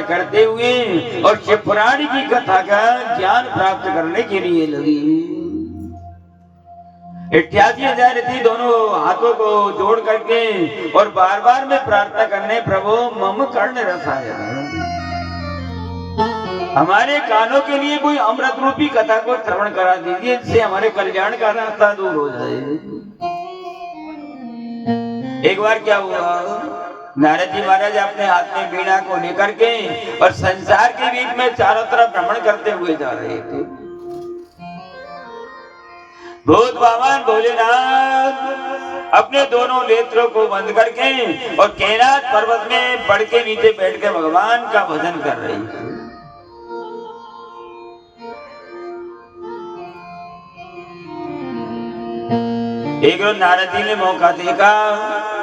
करते हुए और शिवपुराण की कथा का ज्ञान प्राप्त करने के लिए लगी। 88,000 थी, दोनों हाथों को जोड़ करके और बार बार में प्रार्थना करने, प्रभु मम कर्ण रसायन, हमारे कानों के लिए कोई अमृत रूपी कथा को श्रवण करा दीजिए, जिससे हमारे कल्याण का रास्ता दूर हो जाए। एक बार क्या हुआ, नारद जी महाराज अपने हाथ में वीणा को लेकर के और संसार के बीच में चारों तरफ भ्रमण करते हुए जा रहे थे। भूत भगवान भोलेनाथ अपने दोनों नेत्रों को बंद करके और कैलाश पर्वत में पड़ के नीचे बैठ के भगवान का भजन कर रहे थे। एक रोज नारद जी ने मौका देखा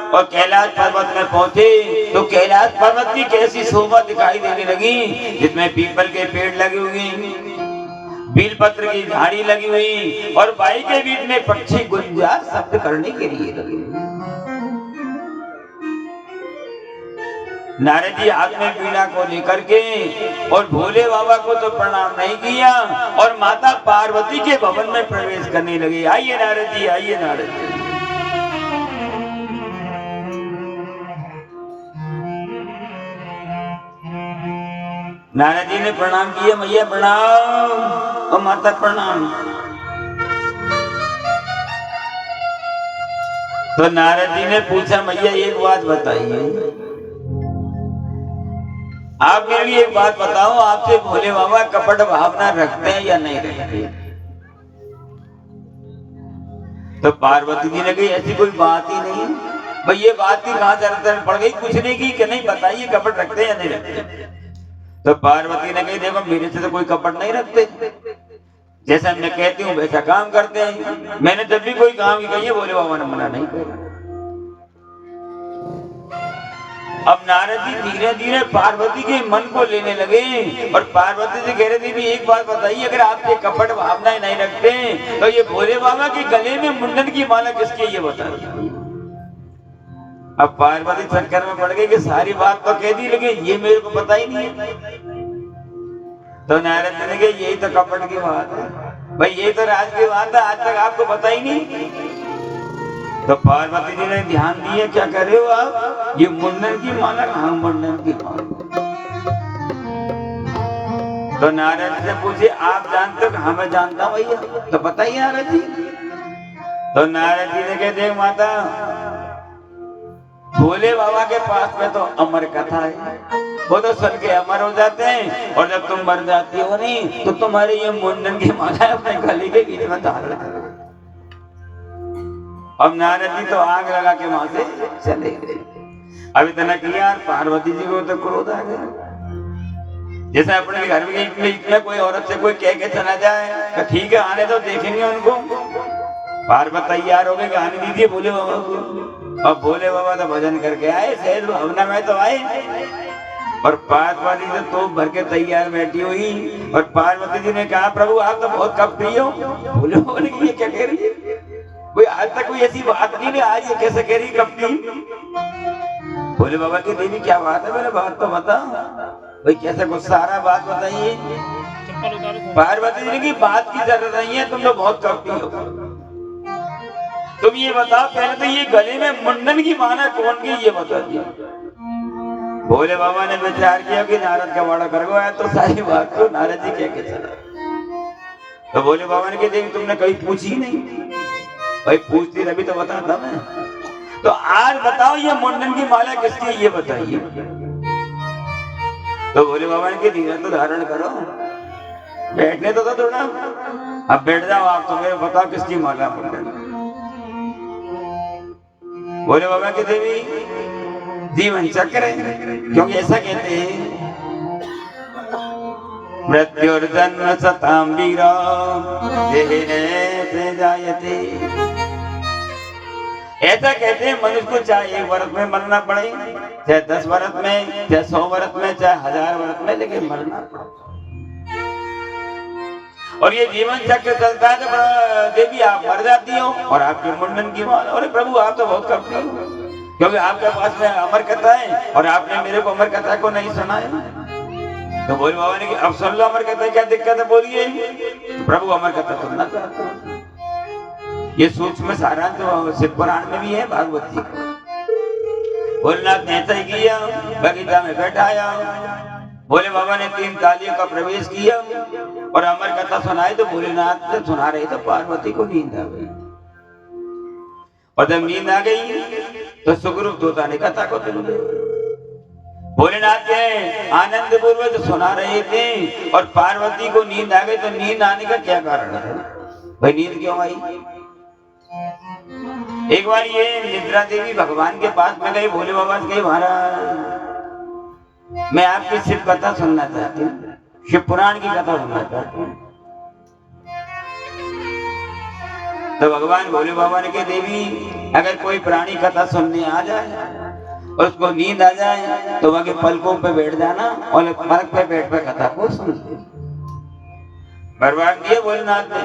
और कैलाश पर्वत में पहुंचे तो कैलाश पर्वत की कैसी शोभा दिखाई देने लगी, जिसमें पीपल के पेड़ लगे हुए, बेलपत्र की झाड़ी लगी हुई और वायु के बीच में पक्षी गुंजार शब्द करने के लिए लगे। नारद जी हाथ में वीणा को लेकर के और भोले बाबा को तो प्रणाम नहीं किया और माता पार्वती के भवन में प्रवेश करने लगे। आइए नारद जी, आइए नारद जी। नारद जी ने प्रणाम किया, मैया प्रणाम और माता प्रणाम। तो नारद जी ने पूछा, मैया एक बात बताइए, आप मेरे लिए एक बात बताओ, आपसे भोले बाबा कपट भावना रखते हैं या नहीं रखते? तो पार्वती जी ने कही, ऐसी कोई बात ही नहीं है भाई, ये बात ही कहां जरूरत पड़ गई पूछने की कि नहीं, बताइए कपट रखते हैं या नहीं रखते? तो पार्वती ने कही, देखो मेरे से तो कोई कपट नहीं रखते, जैसा मैं कहती हूँ वैसा काम करते हैं। मैंने जब भी कोई काम किया है भोले बाबा ने मना नहीं किया। अब नारद जी धीरे धीरे पार्वती के मन को लेने लगे और पार्वती जी कह रही थी, एक बात बताइए, अगर आपके कपट भावनाएं नहीं रखते तो ये भोले बाबा के गले में मुंडन की माला किसकी है, ये बता दीजिए। अब पार्वती चक्कर में पड़ गई कि सारी बात तो कह दी लेकिन ये मेरे को पता ही नहीं है। तो नारद जी ने कहा, यही तो कपट की बात है भाई, ये तो राज की बात है, आज तक आपको पता ही नहीं। तो पार्वती जी ने ध्यान दिया, क्या कर रहे हो आप, ये मुंडन की माला कहाँ, मुंडन की माला। तो नारद से पूछे, आप जानते हो? हाँ मैं जानता हूँ भैया। तो बताइए नारद जी। तो नारद जी ने कहा, देख माता, भोले बाबा के पास में तो अमर कथा है, वो तो सुन के अमर हो जाते हैं और जब तुम मर जाती हो नहीं तो तुम्हारे ये मुंडन की माला अपने गले के बीच में डाल रहे। अब नारद जी तो आग लगा के वहां से चले गए। अभी इतना किया, पार्वती जी को तो क्रोध आ गया। जैसे अपने घर में इतना कोई औरत से कोई कह के चला जाए तो ठीक है, आने तो देखेंगे उनको। पार्वती तैयार हो गए, आने दीजिए भोले बाबा को। अब भोले बाबा तो भजन करके आए, सहज भावना में तो आए। और पार्वती तो तोप भर के तैयार बैठी हुई। और पार्वती जी ने कहा प्रभु आप तो बहुत कपटी हो। बोले ये क्या कह रही है, कोई आज तक कोई ऐसी बात नहीं, आज ये कैसे कह रही कपटी। बोले बाबा की देवी क्या बात है, मेरे बात तो बता भाई, कैसे गुस्सा आ रहा, बात बताइए। पार्वती जी की बात की जरूरत नहीं है, तुम तो बहुत कपटी हो। तुम ये बताओ पहले तो ये गले में मुंडन की माना कौन की, ये बता दिया। भोले बाबा ने विचार किया कि नारद का वाड़ा कर गया, तो सारी बात को नारद जी कह के चला। तो भोले बाबा ने कहा देवी तुमने कभी पूछी नहीं। भाई पूछती रही तो बताता मैं। तो आज बताओ ये मुंडन की माला किसकी, ये बताइए। तो भोले बाबा ने कहा धीरज तो धारण करो, बैठने तो थोड़ा, अब बैठ जाओ आप, तो मेरे बताओ किसकी माला मुंडन। भोले बाबा की देवी जीवन चक्र है, क्योंकि ऐसा कहते हैं मृत्युर्जन्म सताम वीरा देहिने से जायते। ऐसा कहते हैं मनुष्य को चाहे 1 वर्ष में मरना पड़े, चाहे 10 वर्ष में, चाहे 100 वर्ष में, चाहे 1000 वर्ष में, लेकिन मरना पड़े। और ये जीवन चक्र चलता है तो देवी आप मर जाती हो और आपके मुंडन की माला। अरे प्रभु आप तो बहुत करते हो, क्योंकि आपके पास में अमर कथा है और आपने मेरे को अमर कथा को नहीं सुनाया। तो भोले बाबा ने अब सुन लो अमर कथा, क्या दिक्कत है बोलिए। तो प्रभु अमर कथा सुनना चाहते हो। ये सूक्ष्म सारांश तो शिव पुराण में भी है, भागवत जी का। भोलेनाथ ने ऐसा ही किया, बगीचा में बैठाया, भोले बाबा ने 3 तालियों का प्रवेश किया और अमर कथा सुनाई। तो भोलेनाथ से सुना रहे तो पार्वती को नींद आ गई। और जब नींद आ गई तो सुग्रीव तोता ने कथा को सुन लिया। भोलेनाथ के आनंद पूर्वक सुना रहे थे और पार्वती को नींद आ गई। तो नींद आने का क्या कारण है भाई, नींद क्यों आई। एक बार ये निद्रा देवी भगवान के पास में गई, भोले बाबा से गई महाराज मैं आपकी शिव कथा सुनना चाहती हूँ, शिव पुराण की कथा सुनना चाहती हूँ। तो भगवान भोले बाबा ने कहा देवी अगर कोई प्राणी कथा सुनने आ जाए और उसको नींद आ जाए तो वह पलकों पे बैठ जाना और पलक पे बैठ कर कथा को सुन। बर्बाद दिए भोलेनाथ ने।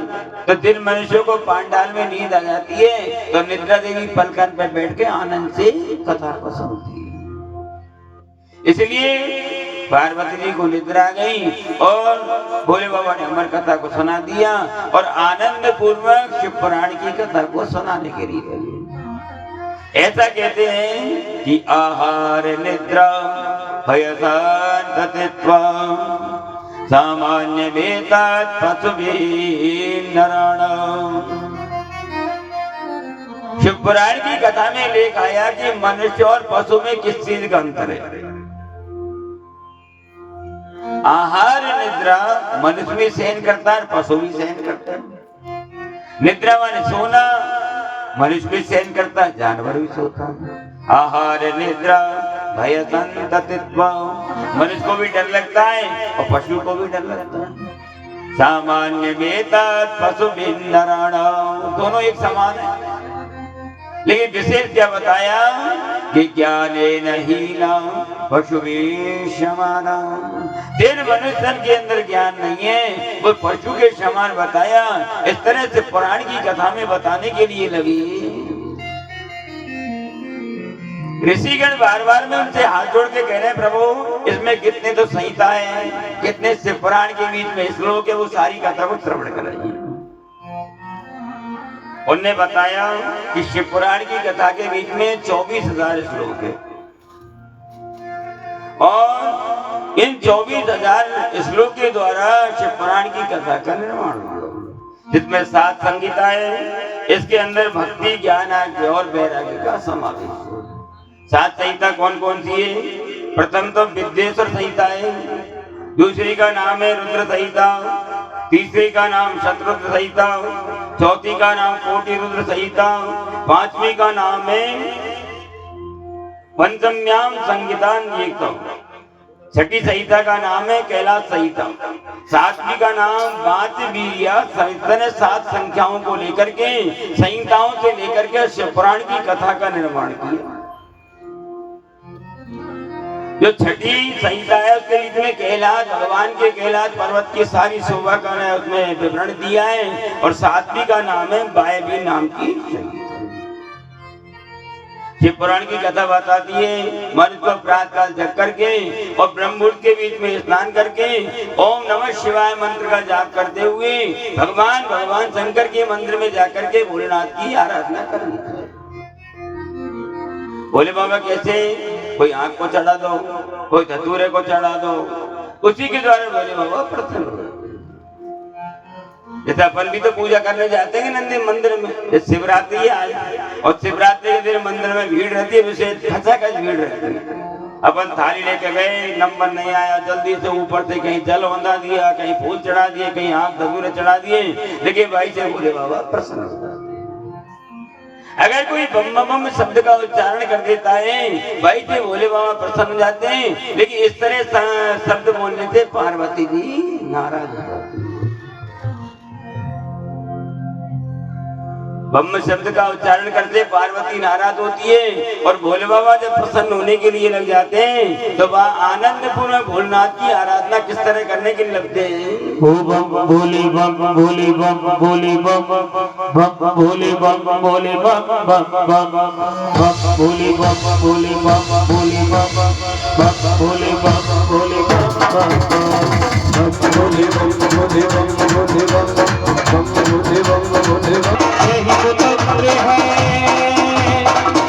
तो जिन मनुष्यों को पांडाल में नींद आ जाती है तो निद्रा देवी पलकन पे बैठ के आनंद से कथा को सुनती है। इसलिए पार्वती जी को निद्रा आ गई और भोले बाबा ने अमर कथा को सुना दिया और आनंद पूर्वक शिव पुराण की कथा को सुनाने के लिए। ऐसा कहते हैं कि आहार निद्रा भय शांतत्व सामान्य वेदात पशुभिः नराणाम्। शिव पुराण की कथा में लेख आया कि मनुष्य और पशु में किस चीज का अंतर है। आहार निद्रा मनुष्य भी सहन करता है, पशु भी सहन करता है। निद्रा माने सोना, मनुष्य भी सहन करता है, जानवर भी सोता है। आहार निद्रा भय संततित्व, मनुष्य को भी डर लगता है और पशु को भी डर लगता है। सामान्य वेदात पशु नराणाम्, दोनों एक समान है। लेकिन विशेष क्या बताया कि ज्ञानेन हीनाम् पशुभिः समानाम्। जिन मनुष्य के अंदर ज्ञान नहीं है वो पशु के समान बताया। इस तरह से पुराण की कथा में बताने के लिए लगी। ऋषिगण बार बार में उनसे हाथ जोड़ के कह रहे हैं प्रभु इसमें कितने तो संहिता है, कितने शिव पुराण के बीच में श्लोक है, वो सारी कथा को श्रवण कराइए। उनने बताया कि शिव पुराण की कथा के बीच में 24,000 श्लोक है और इन 24,000 श्लोक के द्वारा शिव पुराण की कथा का निर्माण हुआ, जिसमें 7 संहिताएं, इसके अंदर भक्ति ज्ञान और वैराग्य का समावेश है। 7 संहिता कौन कौन सी है? प्रथम तो विद्येश्वर संहिता है, दूसरी का नाम है रुद्र संहिता, तीसरी का नाम शतरुद्र संहिता, चौथी का नाम कोटि रुद्र संहिता, 5वीं का नाम है पंचम्याम संहितान्येकम्, छठी संहिता का नाम है कैलाश संहिता, 7वीं का नाम वाचवीर्या संहिता ने 7 संख्याओं को लेकर के संहिताओं से लेकर के शिव पुराण की कथा का निर्माण किया। जो छठी संहिता है उसके बीच में कैलाश, भगवान के कैलाश पर्वत की सारी शोभा का उसमें विवरण दिया है। और सातवीं का नाम है वायवी नाम की संहिता। शिव पुराण की कथा बताती है मनुष्य को प्रातः काल जग करके और ब्रह्म मुहूर्त के बीच में स्नान करके ओम नमः शिवाय मंत्र का जाप करते हुए भगवान शंकर के मंदिर में जाकर के भोलेनाथ की आराधना करनी है। भोले बाबा कैसे? कोई आंख को चढ़ा दो, कोई धतूरे को चढ़ा दो, उसी के द्वारा भोले बाबा प्रसन्न हो। जैसे अपन भी तो पूजा करने जाते हैं नंदी मंदिर में, शिवरात्रि है आज और शिवरात्रि के दिन मंदिर में भीड़ रहती है, विशेष खचाखच भीड़ रहती है। अपन थाली लेके गए, नंबर नहीं आया, जल्दी से ऊपर से कहीं जल वंदा दिया, कहीं फूल चढ़ा दिए, कहीं आंख धतूरे चढ़ा दिए, लेकिन भाई से भोले बाबा प्रसन्न हो जाते। अगर कोई बम बम शब्द का उच्चारण कर देता है भाई से भोले बाबा प्रसन्न हो जाते हैं, लेकिन इस तरह शब्द बोलने से पार्वती जी नाराज हो जाती है। बम शब्द का उच्चारण करते पार्वती नाराज होती है और भोले बाबा जब प्रसन्न होने के लिए लग जाते हैं तो वह आनंद पूर्ण भोलेनाथ की आराधना किस तरह करने के लिए लगते हैं। ओ बम भोले बम भोले बम भोले बम बम भोले बम भोले बम बम बम भोले बम भोले बम भोले बम बम भोले बम भोले बम भोले बम भोले बम भोले बम भोले बम भोले बम। यही वो तंत्र है,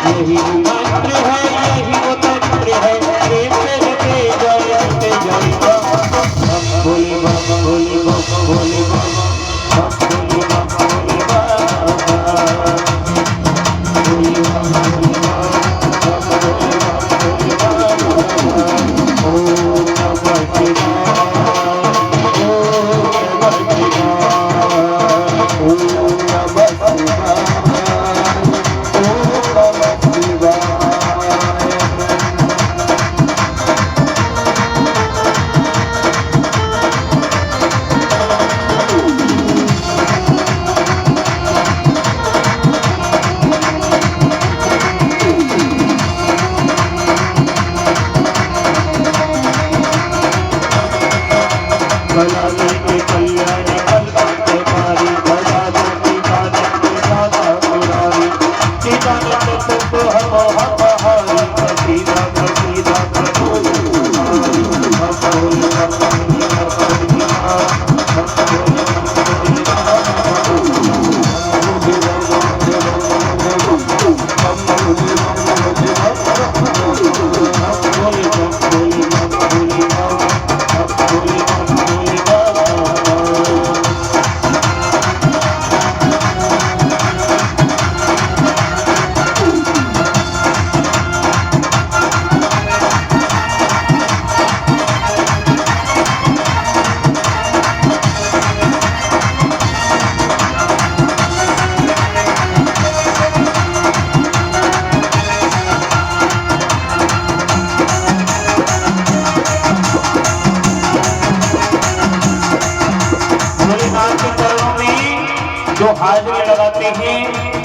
यही मंत्र है, यही वो तंत्र है, प्रेम से जपे जाए भोले बाबा भोले बाबा भोले बाबा भोले बाबा भोले जो हाजिरी लगाते हैं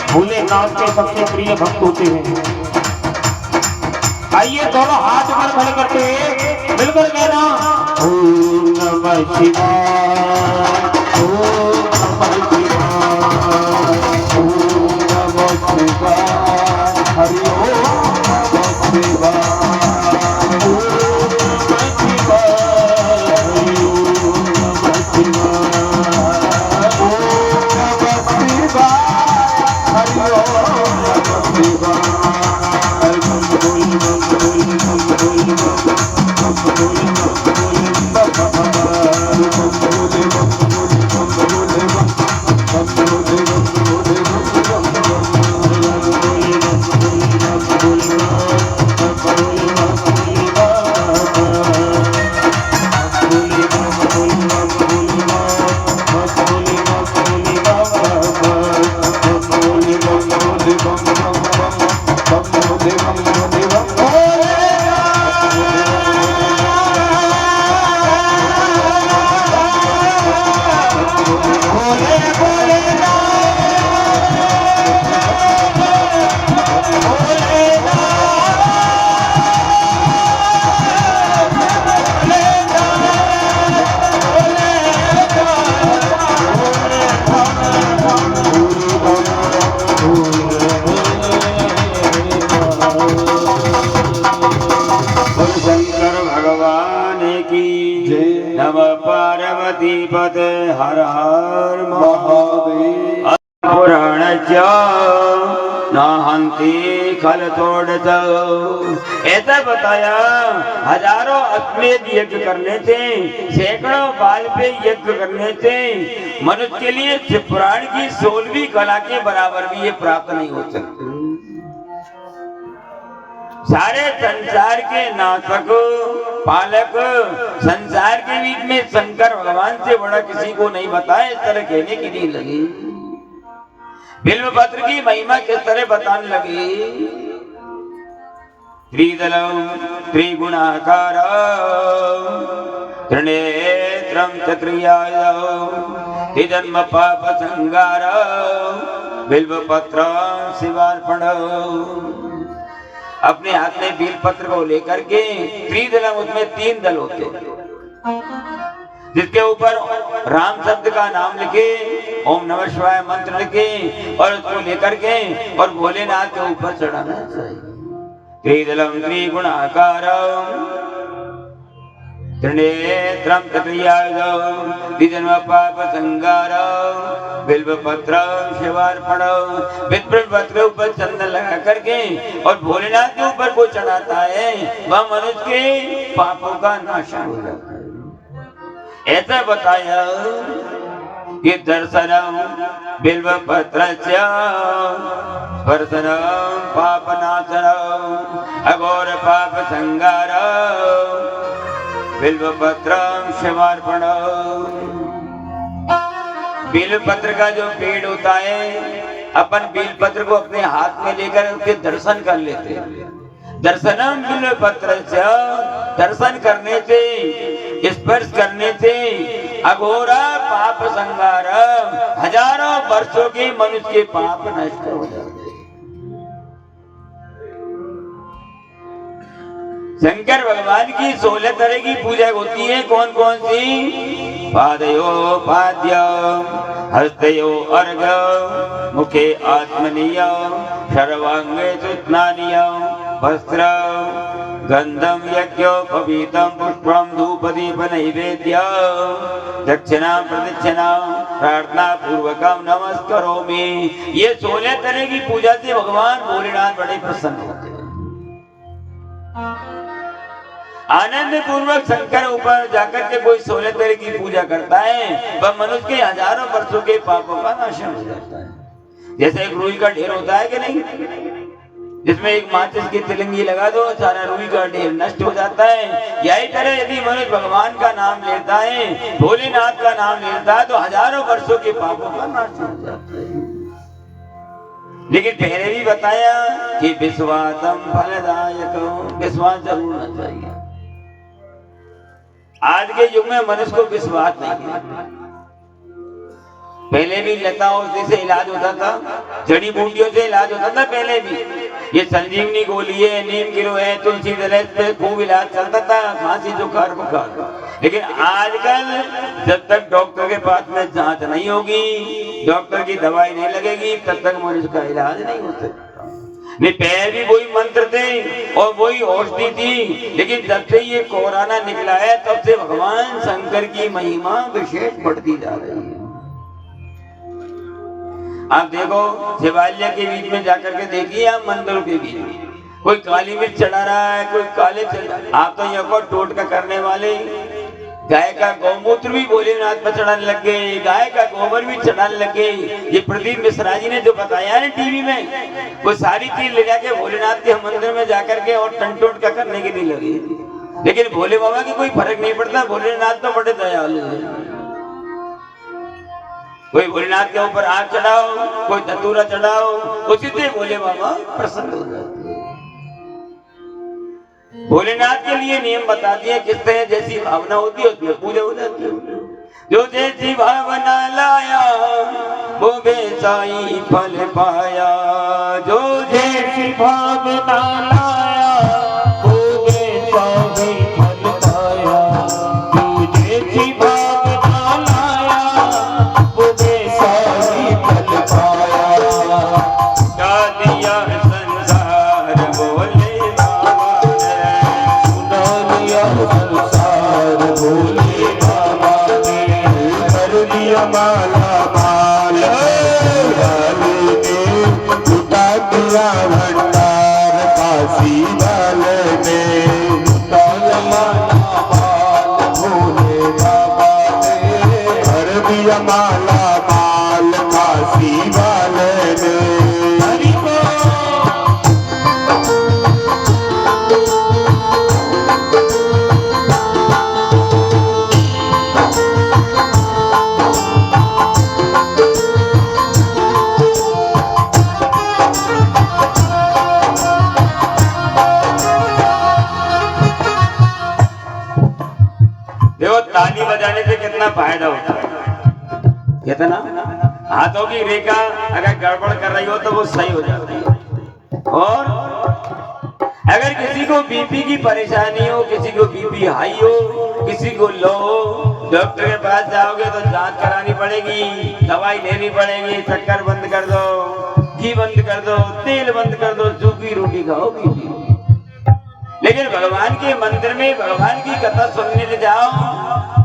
भोलेनाथ के सबसे प्रिय भक्त होते हैं। आइए दोनों हाथ पर खड़े करते हैं, मिलकर कहना ओम नमः शिवाय, ओम नमः शिवाय, ओम नमः शिवाय, हरि ओम नमः शिवाय, ओम नमः शिवाय, हरि ओम नमः शिवाय। Bye. भगवान की जय। नमः पार्वती पते हर हर महादेव। पुराणस्य नाहंती खल तोड़त। ऐसा बताया हजारों अश्वमेध यज्ञ करने से, सैकड़ों बाल पे यज्ञ करने से मनुष्य के लिए शिव पुराण की 16वीं कला के बराबर भी ये प्राप्त नहीं हो सकती। सारे संसार के नाशक पालक, संसार के बीच में शंकर भगवान से बड़ा किसी को नहीं बताया, इस तरह कहने की नहीं लगी। बिल्वपत्र की महिमा किस तरह बताने लगी। त्रिदलम त्रिगुणाकार त्रिनेत्रम चतुर्याय त्रिजन्म पाप संगार बिल्वपत्र शिवार्पण। अपने हाथ में बिल्वपत्र को लेकर के त्रिदलम, उसमें 3 दल होते, जिसके ऊपर राम शब्द का नाम लिखे, ओम नमः शिवाय मंत्र लिखे और उसको लेकर के और भोलेनाथ के ऊपर चढ़ाना चाहिए। त्रिदलम त्रिगुणाकारम त्रिनेत्रम चतुर्यायुधम द्विजन्म पाप संगारम बिल्वपत्रम शिवार्पणम। बिल्वपत्र ऊपर चंदन लगा करके और भोलेनाथ के ऊपर को चढ़ाता है, वह मनुष्य के पापों का नाश हो जाता है। ऐसा बताया कि दर्शनम बिल्वपत्रस्य स्पर्शनम पापनाशनम अघोर पाप संगारम बिल्वपत्रम शिवार्पणम। बिल्वपत्र का जो पेड़ होता है, अपन बिल्वपत्र को अपने हाथ में लेकर उसके दर्शन कर लेते हैं। दर्शनम बिल्वपत्रस्य, दर्शन करने से, स्पर्श करने से अघोरा पाप संगार, हजारों वर्षों के मनुष्य के पाप नष्ट हो जाते हैं। शंकर भगवान की 16 तरह की पूजा होती है। कौन कौन सी? पादयो पाद्य, हस्तयो अर्घ, मुखे आत्मनीय, सर्वांगे स्नानीय, वस्त्र गंधम यज्ञोपवीतम पुष्पम धूपदीप नैवेद्य दक्षिणा प्रदक्षिणा प्रार्थना पूर्वकम नमस्करोमि। ये 16 तरह की पूजा से भगवान भोलेनाथ बड़े प्रसन्न होते हैं। आनंद पूर्वक शंकर ऊपर जाकर के कोई 16 तरह की पूजा करता है, वह मनुष्य के हजारों वर्षों के पापों का नाशन हो जाता है। जैसे एक रुई का ढेर होता है कि नहीं, जिसमें एक माचिस की तिलंगी लगा दो, सारा रुई का ढेर नष्ट हो जाता है। यही तरह यदि मनुष्य भगवान का नाम लेता है, भोलेनाथ का नाम लेता है, तो हजारों वर्षों के पापों का नाश हो जाता है। लेकिन पहले भी बताया कि विश्वासम फलदायक, विश्वास जरूर होना चाहिए। आज के युग में मनुष्य को विश्वास नहीं है। पहले भी लता औषधि से इलाज होता था, जड़ी बूटियों से इलाज होता था। पहले भी ये संजीवनी गोली है, नीम गिरो है, तुलसी दल पे खूब इलाज चलता था, खांसी जुकाम बुखार। लेकिन आजकल जब तक डॉक्टर के पास में जांच नहीं होगी, डॉक्टर की दवाई नहीं लगेगी, तब तक मनुष्य का इलाज नहीं हो सकता। नहीं, पहले भी वही मंत्र थे और वही औषधि थी, लेकिन जब से ये कोरोना निकला है, तब से भगवान शंकर की महिमा विशेष बढ़ती जा रही है। आप देखो, शिवालय के बीच में जाकर के देखिए, आप मंदिरों के बीच में कोई काली मिर्च चढ़ा रहा है, कोई काले आप तो यहाँ को टोटका करने वाले गाय का गौमूत्र भी भोलेनाथ पर चढ़ाने लग गए, गाय का गोबर भी चढ़ाने लग गए। ये प्रदीप मिश्रा जी ने जो बताया है टीवी में, वो सारी चीज ले जाके भोलेनाथ के मंदिर में जाकर के और टंटोट का करने के लिए लगी। लेकिन भोले बाबा की कोई फर्क नहीं पड़ता, भोलेनाथ तो बड़े दयालु है। कोई भोलेनाथ के ऊपर आग चढ़ाओ, कोई धतूरा चढ़ाओ, उसी से भोले बाबा प्रसन्न हो जाते हैं। भोलेनाथ के लिए नियम बता दिए, किस तरह जैसी भावना होती है उसमें पूजा हो जाती है। जो जैसी भावना लाया वो वैसा ही फल पाया, जो जैसी भावना लाया वो वैसा ही फल पाया, जो जैसी भावना लाया वो वैसा ही फल पाया। गा दिया संसार भोले बाबा ने, सुना दिया संसार भोले बाबा ने कर दिया माला माल वाले ने लुटा दिया भंडार काशी वाले ने लुटा माला माल भोले बाबा ने कर दिया माला माल काशी वाले ने। ताली बजाने से कितना फायदा होता है, कितना हाथों की रेखा अगर गड़बड़ कर रही हो तो वो सही हो जाती है। और अगर किसी को बीपी की परेशानी हो, किसी को बीपी हाई हो, किसी को लो हो, डॉक्टर के पास जाओगे तो जांच करानी पड़ेगी, दवाई लेनी पड़ेगी, शक्कर बंद कर दो, घी बंद कर दो, तेल बंद कर दो, सूखी रोटी खाओ बीपी। लेकिन भगवान के मंदिर में भगवान की कथा सुनने ले जाओ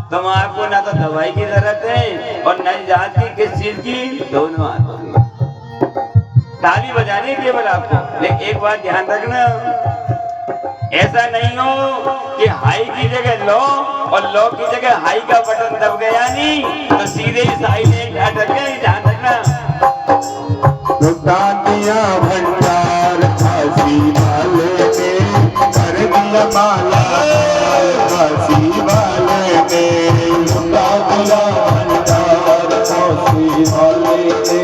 तो आपको ना तो दवाई की जरूरत है और न जांच की, किस चीज की, दोनों हाथों की। ताली बजाने केवल आपको, लेकिन एक बात ध्यान रखना, ऐसा नहीं हो कि हाई की जगह लो और लो की जगह हाई का बटन दब गया नहीं तो सीधे साइड एक अटक गए। ध्यान रखना। लुटा दिया भंडार काशी वाले ने कर दिया माला काशी वाले ने लुटा दिया भंडार काशी वाले ने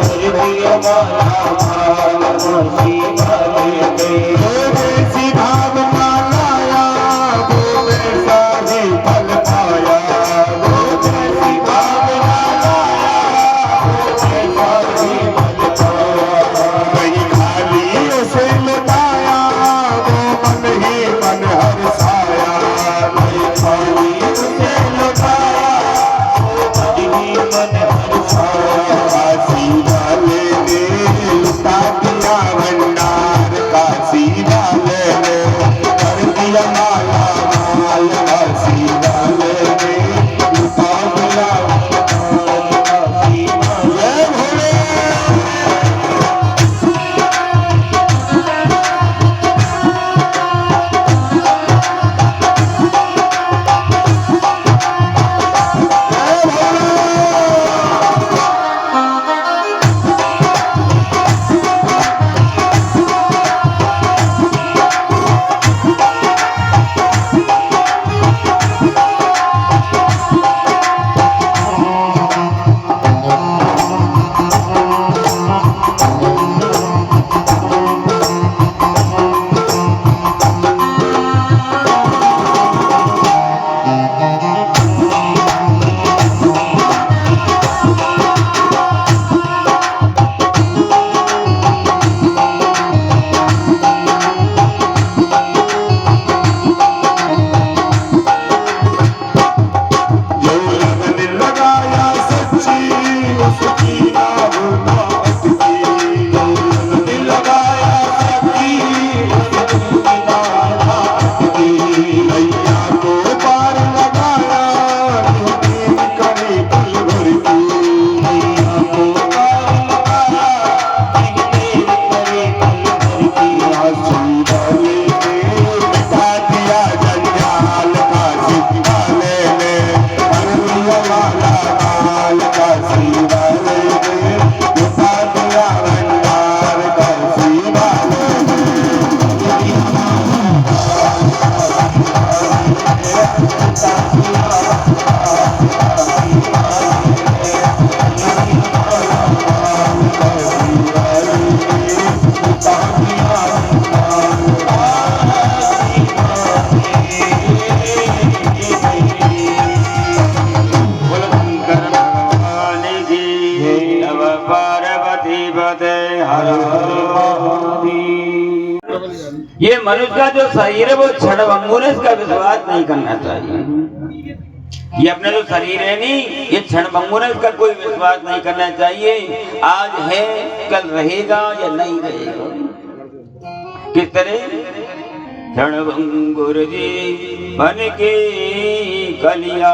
कर दिया माला काशी वाले ने। जैसी भावना लाया वो वैसा ही फल पाया, वो जैसी भावना लाया वो वैसा ही फल पाया। कहीं खाली उसे लुटाया वो मन ही मन हर्षाया, कहीं खाली उसे लुटाया वो मन ही मन हर्षाया। काशी वाले ने लुटा दिया भंडार काशी वाले ने कर दिया माला माल काशी वाले ने लुटा दिया भंडार काशी वाले भोले। ये मनुष्य का जो शरीर है वो क्षणभंगुर है, इसका विश्वास नहीं करना चाहिए। ये अपना जो शरीर है नहीं, ये क्षणभंगुर है, इसका कोई विश्वास नहीं करना चाहिए। आज है कल रहेगा या नहीं रहेगा। किस तरह क्षणभंगुर जी बन के कलिया,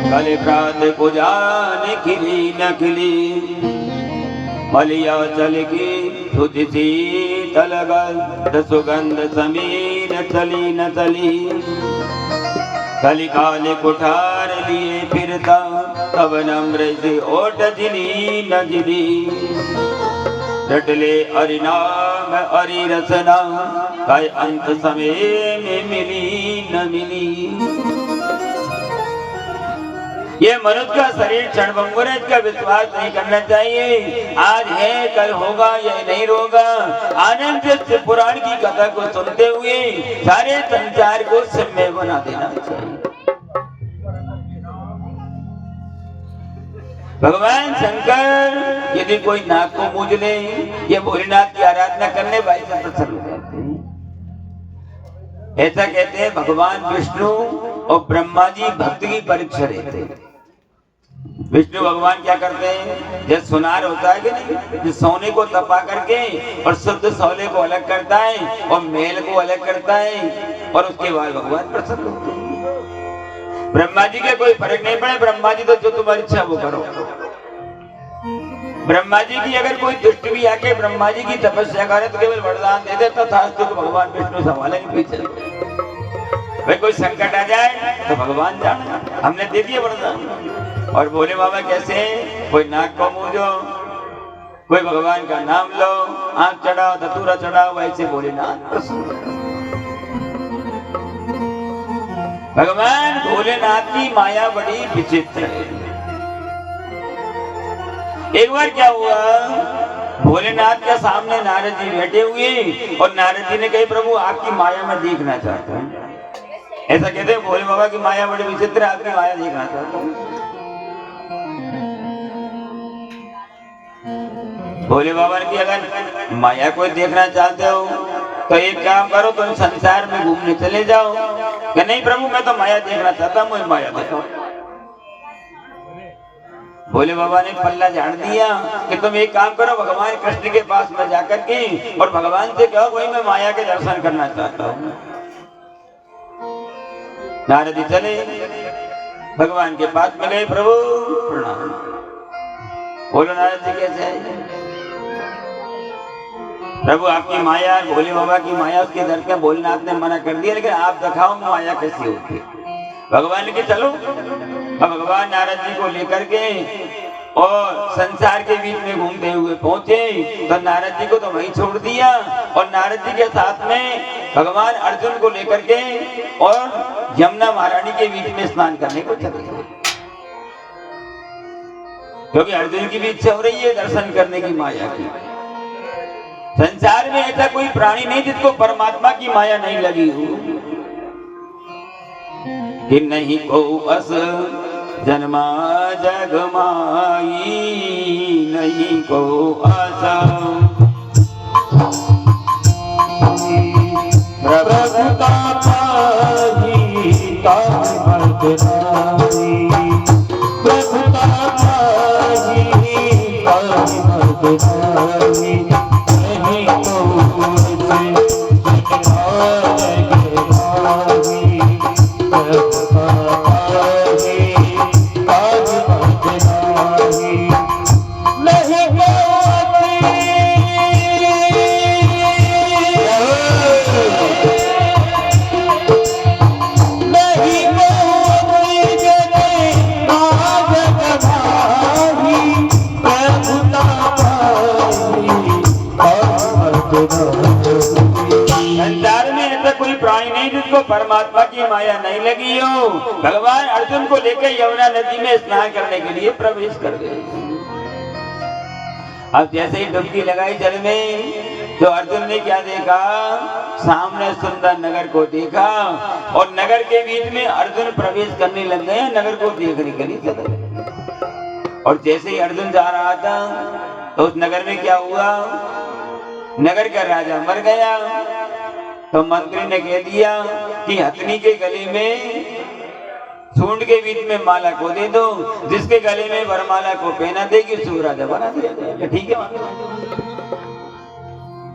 कल प्रात को जान खिली न खिली, मलिया चल की तुझ सी तलगल, सुगंध समीर चली न चली, कली काले कुठार लिए फिरता, तब नम्र से ओट जिली न जिली, डटले अरिनाम अरि रसना, काय अंत समय में मिली न मिली। ये मनुष्य का शरीर क्षणभंगुर है, इसका विश्वास नहीं करना चाहिए। आज है कल होगा, यह नहीं होगा। आनंद से पुराण की कथा को सुनते हुए सारे संसार को समय बना देना चाहिए। भगवान शंकर यदि कोई नाक को मूंझ ले, ये भोलेनाथ की आराधना करने वाले से प्रसन्न हो जाते हैं। ऐसा कहते हैं भगवान विष्णु और ब्रह्मा जी भक्त की परीक्षा लेते हैं। विष्णु भगवान क्या करते हैं, जैसे सुनार होता है कि नहीं, जो सोने को तपा करके और शुद्ध सोने को अलग करता है और मेल को अलग करता है, और उसके बाद भगवान प्रसन्न होते हैं। ब्रह्मा जी के कोई फर्क नहीं पड़े, ब्रह्मा जी तो जो तुम्हारी इच्छा वो करो। ब्रह्मा जी की अगर कोई दुष्ट भी आके ब्रह्मा जी की तपस्या करे तो केवल वरदान दे देता था, तो भगवान विष्णु संभालेंगे पीछे। भाई कोई संकट आ जाए तो भगवान जाने, हमने दे दिया वरदान। और भोले बाबा कैसे, कोई नाक को मूंझो, कोई भगवान का नाम लो, आंख चढ़ाओ, धतूरा चढ़ाओ, वैसे भोलेनाथ। भगवान भोलेनाथ की माया बड़ी विचित्र है। एक बार क्या हुआ, भोलेनाथ के सामने नारद जी बैठे हुए और नारद जी ने कही प्रभु आपकी माया में देखना चाहता हूँ। ऐसा कहते हैं भोले बाबा की माया बड़ी विचित्र, आपकी माया देखना चाहता हूँ। भोले बाबा ने अगर माया को देखना चाहते हो तो एक काम करो, तुम संसार में घूमने चले जाओ। कि नहीं प्रभु मैं तो माया देखना चाहता हूँ, मुझे माया दिखाओ। भोले बाबा ने पल्ला झाड़ दिया कि तुम एक काम करो, भगवान कृष्ण के पास में जाकर के और भगवान से कहो भाई मैं माया के दर्शन करना चाहता हूँ। नारद जी चले भगवान के पास में गए, प्रभु प्रणाम। बोलो नारद जी कैसे है प्रभु, आपकी माया, भोले बाबा की माया, उसके दर्शन भोलेनाथ ने मना कर दिया, लेकिन आप दिखाओ माया कैसी होती है। भगवान ने कहा चलो। अब भगवान नारद जी को लेकर के और संसार के बीच में घूमते हुए पहुंचे, तो नारद जी को तो वहीं छोड़ दिया और नारद जी के साथ में भगवान अर्जुन को लेकर के और यमुना महारानी के बीच में स्नान करने को चले गए, क्योंकि अर्जुन की भी इच्छा हो रही है दर्शन करने की माया की। संसार में ऐसा कोई प्राणी नहीं जिसको परमात्मा की माया नहीं लगी हो, कि नहीं को अस जन्मा जग माई, नहीं को आसा प्रभुता पाही ताहि मत नाहि, प्रभुता पाही ताहि मत नाहि, नहीं को संसार में ऐसा कोई प्राणी नहीं जिसको परमात्मा की माया नहीं लगी हो। भगवान अर्जुन को लेकर यमुना नदी में स्नान करने के लिए प्रवेश कर गए। अब जैसे ही डुबकी लगाई जल में, तो अर्जुन ने क्या देखा, सामने सुंदर नगर को देखा और नगर के बीच में अर्जुन प्रवेश करने लग गए, नगर को देखने के लिए चले गए। और जैसे ही अर्जुन जा रहा था तो उस नगर में क्या हुआ, नगर का राजा मर गया। तो मंत्री ने कह दिया कि हथनी के गले में सूंड के बीच में माला को दे दो, जिसके गले में वरमाला को पहना देगी उसको राजा बना दिया जाएगा। ठीक है,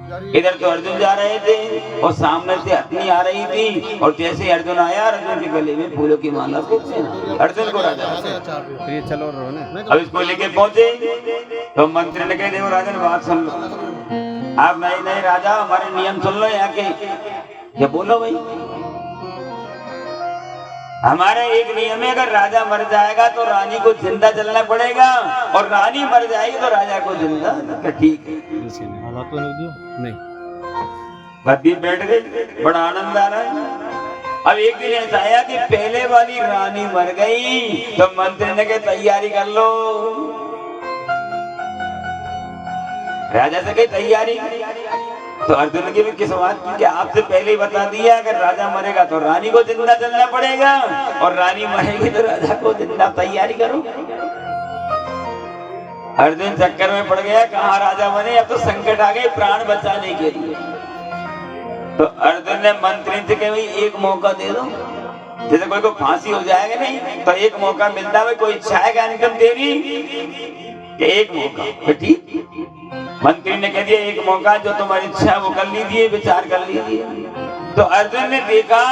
इधर तो अर्जुन जा रहे थे और सामने से हथनी आ रही थी, और जैसे अर्जुन आया, अर्जुन के गले में फूलों की माला को अर्जुन को राजा चलो अब इसको लेके पहुंचे तो मंत्री ने कह देखो राजन बात सुन लो, आप नहीं नहीं राजा हमारे नियम सुन लो यहाँ के। क्या बोलो भाई? हमारा एक नियम है, अगर राजा मर जाएगा तो रानी को जिंदा जलना पड़ेगा, और रानी मर जाएगी तो राजा को जिंदा। ठीक है, नहीं गद्दी बैठ गई, बड़ा आनंद आ रहा है। अब एक दिन ऐसा आया कि पहले वाली रानी मर गई, तो मंत्री ने कहा तैयारी कर लो। राजा से कही तैयारी, तो अर्जुन की भी किस बात की कि आपसे पहले ही बता दिया, अगर राजा मरेगा तो रानी को जिंदा जलना पड़ेगा, और रानी मरेगी तो राजा को जिंदा। तैयारी करो। अर्जुन चक्कर में पड़ गया, कहाँ राजा बने, अब तो संकट आ गए प्राण बचाने के लिए। तो अर्जुन ने मंत्री से कहा भाई एक मौका दे दो, जैसे कोई को फांसी हो जाएगा नहीं तो एक मौका मिलता है, कोई इच्छा है क्या इनकम तेरी कि एक मौका? तो ठीक, मंत्री ने कह दिया एक मौका, जो तुम्हारी इच्छा वो कर लीजिए, विचार कर लीजिए। तो अर्जुन ने देखा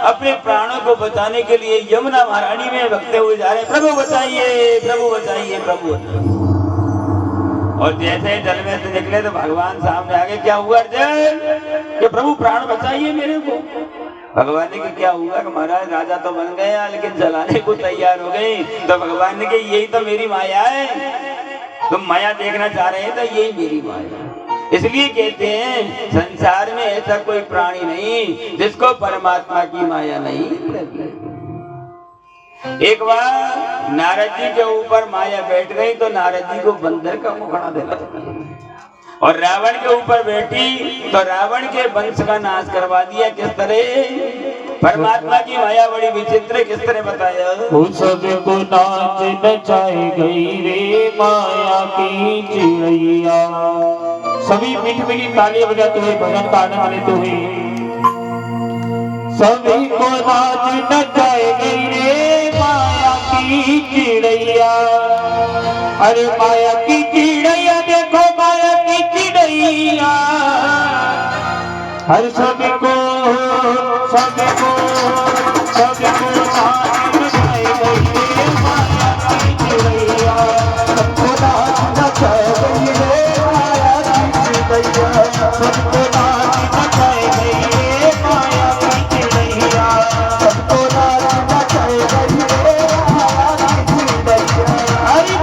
अपने प्राणों को बचाने के लिए यमुना महारानी में भगते हुए जा रहे, प्रभु बचाइए प्रभु बचाइए प्रभु बचाइए। और जैसे जल में से निकले तो भगवान सामने आगे, क्या हुआ अर्जुन? कि प्रभु प्राण बचाइए मेरे को। भगवान ने कहा क्या हुआ? कि महाराज राजा तो बन गया लेकिन जलाने को तैयार हो गई। तो भगवान ने कहा यही तो मेरी माया है, तुम माया देखना चाह रहे हैं तो यही मेरी माया। इसलिए कहते हैं संसार में ऐसा कोई प्राणी नहीं जिसको परमात्मा की माया नहीं लगी। एक बार नारद जी के ऊपर माया बैठ गई तो नारद जी को बंदर का मुखड़ा देना, और रावण के ऊपर बैठी तो रावण के वंश का नाश करवा दिया। किस तरह? परमात्मा की माया बड़ी विचित्र, किस तरह बताया? सबको नाच नचाए गई रे माया की चिड़ैया। सभी मीठी मीठी तालियां बजाते हुए भजन का आनंद लेते हुए सभी को नाच नचाए गई रे माया की चिड़ैया। अरे माया की चिड़ैया देखो माया की चिड़ैया। हर सबको नाच नचाए गई रे माया की चिड़ैया। सबको नाच नचाए गई रे माया की चिड़ैया। सबको नाच नचाए गई रे माया की चिड़ैया। सबको नाच नचाए गई रे माया की चिड़ैया। हरि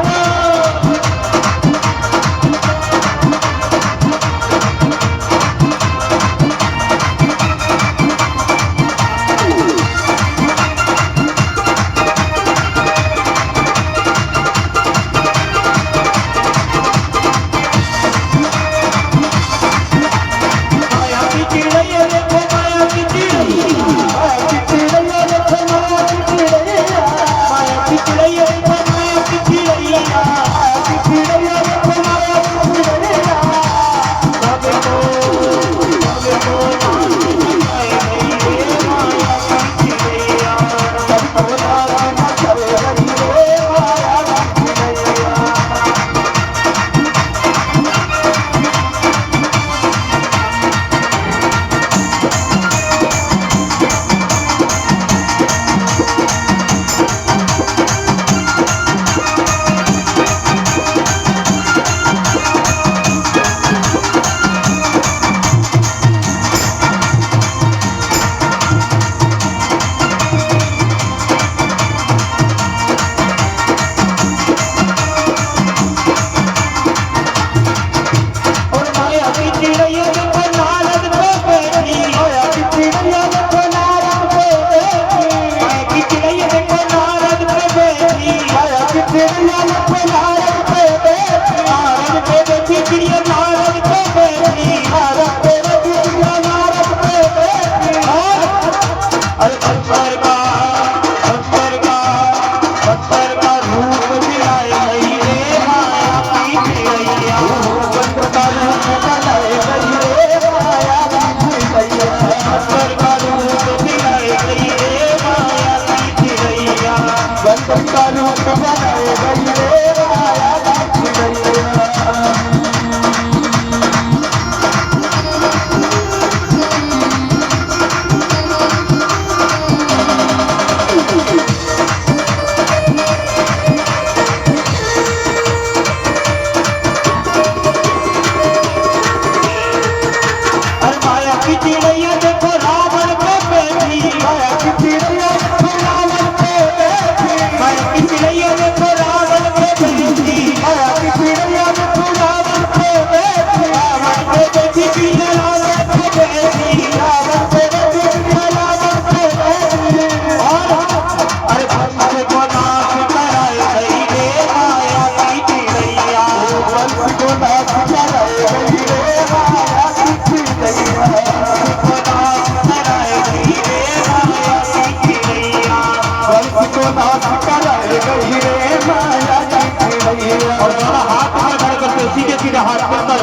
वंश को नाश कराए गई रे माया की चिड़ैया। और थोड़ा हाथ में धर करके सीधे सीधे हाथ में कर,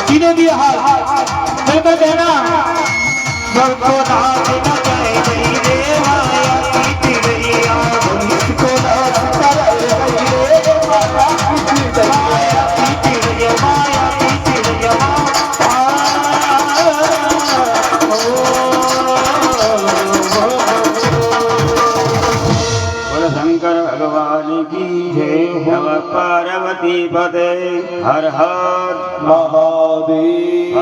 सीधे दिए हाथ चलकर कहना वंश को नाश कराए गई रे माया की चिड़ैया। वंश को नाश कराए गई रे माया की चिड़ैया। माया की चिड़ैया शंकर भगवान की जय। नमः पार्वती पते हर हर महादेव।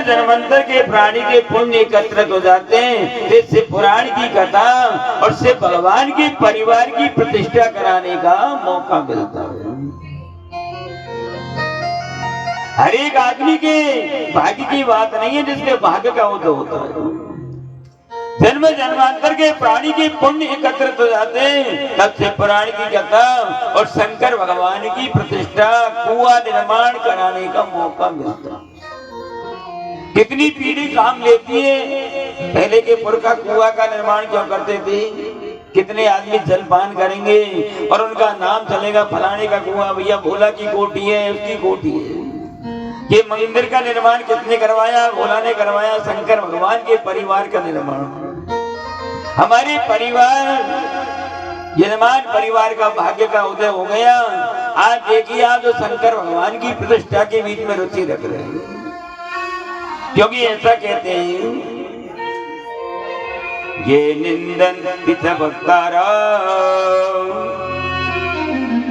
जन्मांतर के प्राणी के पुण्य एकत्रित हो जाते हैं, इससे पुराण की कथा और से भगवान के परिवार की प्रतिष्ठा कराने का मौका मिलता है। हर एक आदमी के भाग्य की बात नहीं है जिसके भाग्य का उदय होता है। जन्म जन्मांतर के प्राणी के पुण्य एकत्रित हो जाते हैं, तब से पुराण की कथा और शंकर भगवान की प्रतिष्ठा कुआं निर्माण कराने का मौका मिलता है। कितनी पीढ़ी काम लेती है। पहले के पुरखा कुआं का निर्माण क्यों करते थे? कितने आदमी जलपान करेंगे और उनका नाम चलेगा फलाने का कुआं, भैया भोला की कोठी है, उसकी कोठी है। ये मंदिर का निर्माण किसने करवाया? भोला ने करवाया। शंकर भगवान के परिवार का निर्माण। हमारे परिवार यजमान परिवार का भाग्य का उदय हो गया। आज देखिए आप जो शंकर भगवान की प्रतिष्ठा के बीच में रुचि रख रहे हैं, क्योंकि ऐसा कहते हैं ये निंदन भक्तारा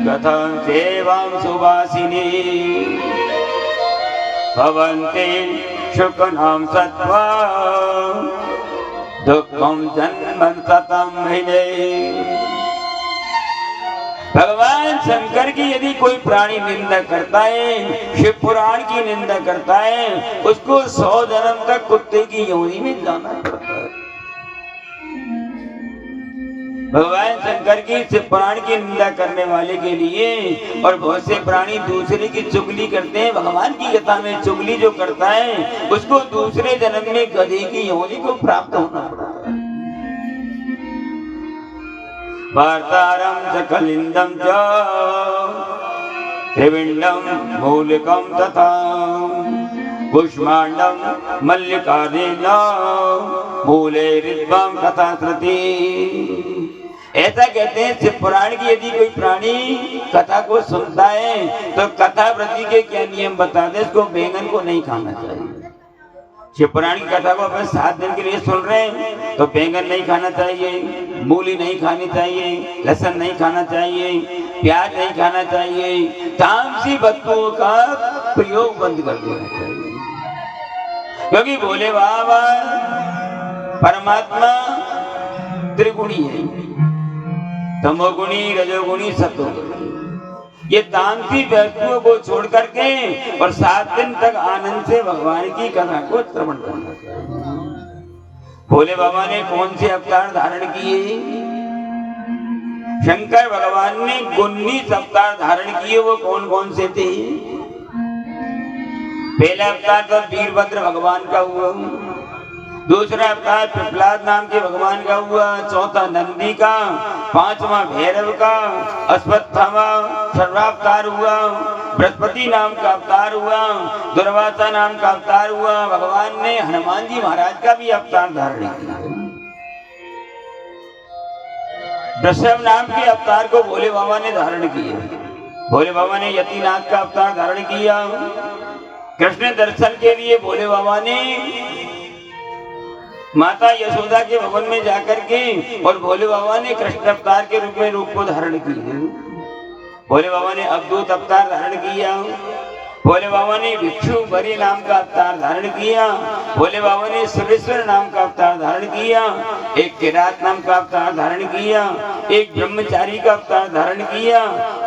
कथा सेवां सुवासिनी भवन्ते शुकनाम सत्वा दुःखम जन्मं सतम हिने। भगवान शंकर की यदि कोई प्राणी निंदा करता है, शिव पुराण की निंदा करता है, उसको 100 जन्म तक कुत्ते की योनि में जाना पड़ता है। भगवान शंकर की शिव पुराण की निंदा करने वाले के लिए और बहुत से प्राणी दूसरे की चुगली करते हैं। भगवान की कथा में चुगली जो करता है उसको दूसरे जन्म में गधे की योनि को प्राप्त होना पड़ता है। वार्तारं सकलिंदं च त्रिविंडं मूलिकं तथा कुष्मांडं मल्लिकार्जुन मूले ऋद्वं कथा श्रुति। ऐसा कहते हैं शिव पुराण की यदि कोई प्राणी कथा को सुनता है तो कथा व्रती के क्या नियम बता दे। इसको बैंगन को नहीं खाना चाहिए। शिव पुराण की कथा को अपन 7 दिन के लिए सुन रहे हैं तो बैंगन नहीं खाना चाहिए, मूली नहीं खानी चाहिए, लहसुन नहीं खाना चाहिए, प्याज नहीं खाना चाहिए, तामसी वस्तुओं का प्रयोग बंद कर देना चाहिए। क्योंकि भोले बाबा परमात्मा त्रिगुणी है, तमोगुणी, रजोगुणी, सतोगुणी। ये तामसी वस्तुओं को छोड़ करके और 7 दिन तक आनंद से भगवान की कथा को श्रवण करना चाहिए। भोले बाबा ने कौन से अवतार धारण किए? शंकर भगवान ने 19 अवतार धारण किए। वो कौन कौन से थे? पहला अवतार तो वीरभद्र भगवान का हुआ, दूसरा अवतार प्रहलाद नाम के भगवान का हुआ, चौथा नंदी का, 5वां भैरव का, अश्वत्थामा सर्वावतार हुआ, बृहस्पति नाम का अवतार हुआ, दुर्वासा नाम का अवतार हुआ। भगवान ने हनुमान जी महाराज का भी अवतार धारण किया। वृषभ नाम के अवतार को भोले बाबा ने धारण किया। भोले बाबा ने यतिनाथ का अवतार धारण किया। कृष्ण दर्शन के लिए भोले बाबा ने माता यशोदा के भवन में जाकर के और भोले बाबा ने कृष्ण अवतार के रूप में रूप को धारण किया। भोले बाबा ने अवधूत अवतार धारण किया। भोले बाबा ने भिक्षु बरी नाम का अवतार धारण किया। भोले बाबा ने सुरेश्वर नाम का अवतार धारण किया। एक किरात नाम का अवतार धारण किया। एक ब्रह्मचारी का अवतार धारण किया।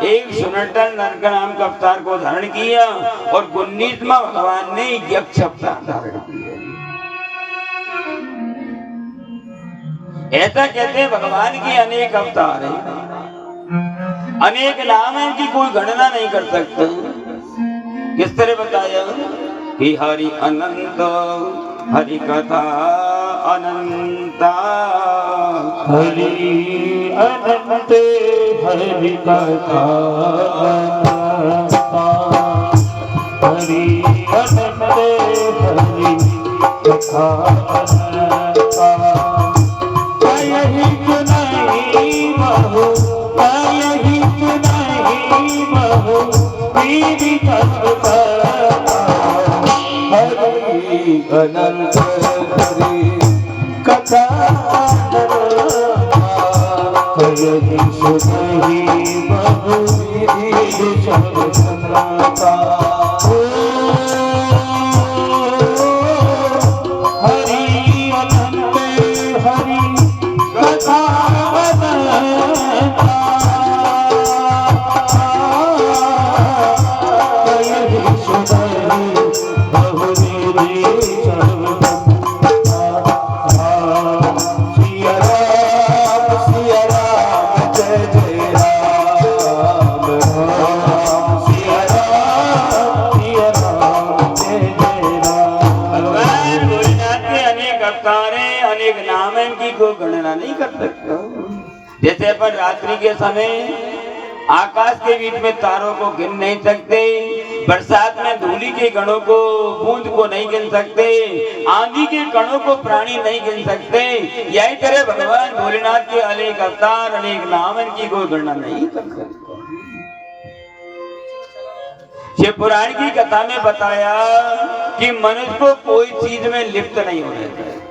एक सुनटन नरक नाम का अवतार को धारण किया और 19वां भगवान ने यक्ष अवतार धारण किया। ऐसा कहते हैं भगवान के अनेक अवतार हैं, अनेक नाम है कि कोई गणना नहीं कर सकता। किस तरह बताया कि हरि अनंत, हरि कथा अनंता, हरि अनंत हरि कथा हरि अनंत हरि कथा कहीं नहीं बहु कहीं नहीं बहु मेरी कथा हरि अनंत हरि कथा हरि सुनहि बहु विधि सब सनाता हरि अनंत हरि कथा अनंता हरि सुनहि बहु विधि सब को गणना नहीं कर सकता। जैसे अपन रात्रि के समय आकाश के बीच में तारों को गिन नहीं सकते, बरसात में धूली के कणों को बूंद को नहीं गिन सकते, आंधी के कणों को प्राणी नहीं गिन सकते, यही तरह भगवान भोलेनाथ के अनेक अवतार अनेक नाम इनकी कोई गणना नहीं कर सकता। शिव पुराण की कथा में बताया कि मनुष्य को कोई चीज में लिप्त नहीं होना चाहिए,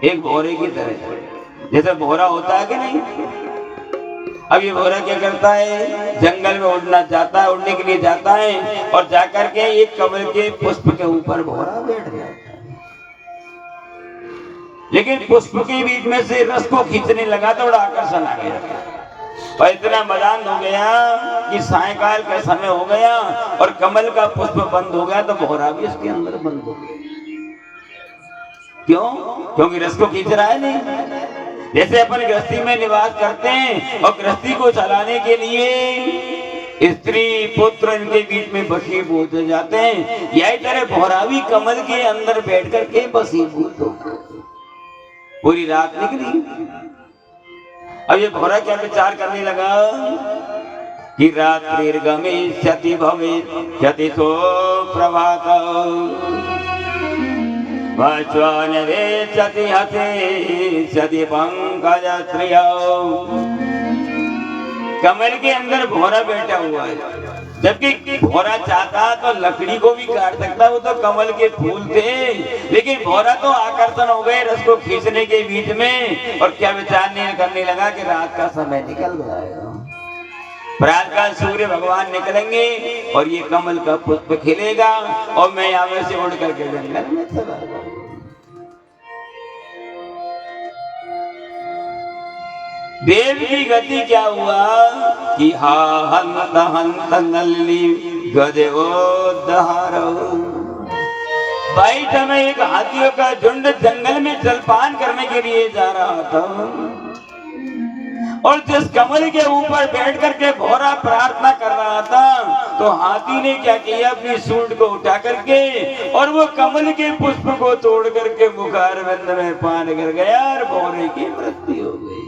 एक भौरे की तरह। जैसे भौरा होता है कि नहीं, अब ये भौरा क्या करता है, जंगल में उड़ना चाहता है, उड़ने के लिए जाता है और जाकर के एक कमल के पुष्प के ऊपर भौरा बैठ जाता है, लेकिन पुष्प के बीच में से रस को खींचने लगा तो बड़ा आकर्षण आ गया और इतना मदान हो गया कि सायंकाल का समय हो गया और कमल का पुष्प बंद हो गया तो भौरा भी इसके अंदर बंद हो गया। क्यों? क्योंकि रस को खींच रहा है नहीं। जैसे अपन गृहस्थी में निवास करते हैं और गृहस्थी को चलाने के लिए स्त्री पुत्र इनके बीच में बशीभूत हो जाते हैं, यही तरह भौरा भी कमल के अंदर बैठ करके बशीभूत हो पूरी रात निकली। अब ये भौरा क्या विचार करने लगा कि रात्रिर्गमे क्षति भवे क्षति सो प्रभात वच्वानवेक्षति हते क्षति पंकज श्रिय। कमल के अंदर भौरा बैठा हुआ है, जबकि भौरा चाहता तो लकड़ी को भी काट सकता, वो तो कमल के फूल थे, लेकिन भौरा तो आकर्षण हो गए रस को खींचने के बीच में और क्या विचार करने लगा कि रात का समय निकल गया है, प्रातःकाल सूर्य भगवान निकलेंगे और ये कमल का पुष्प खिलेगा और मैं यहाँ से उड़ करके जंगल में चला जाऊंगा। देव की गति क्या हुआ कि हा हंत हंत नल्ली गदे ओ दहारो। भाई में एक हाथियों का झुंड जंगल में जलपान करने के लिए जा रहा था और जिस कमल के ऊपर बैठ करके भौरा प्रार्थना कर रहा था तो हाथी ने क्या किया, अपनी सूंड को उठा करके और वो कमल के पुष्प को तोड़ करके मुखारविंद में पान कर गया और भौरे की मृत्यु हो गई।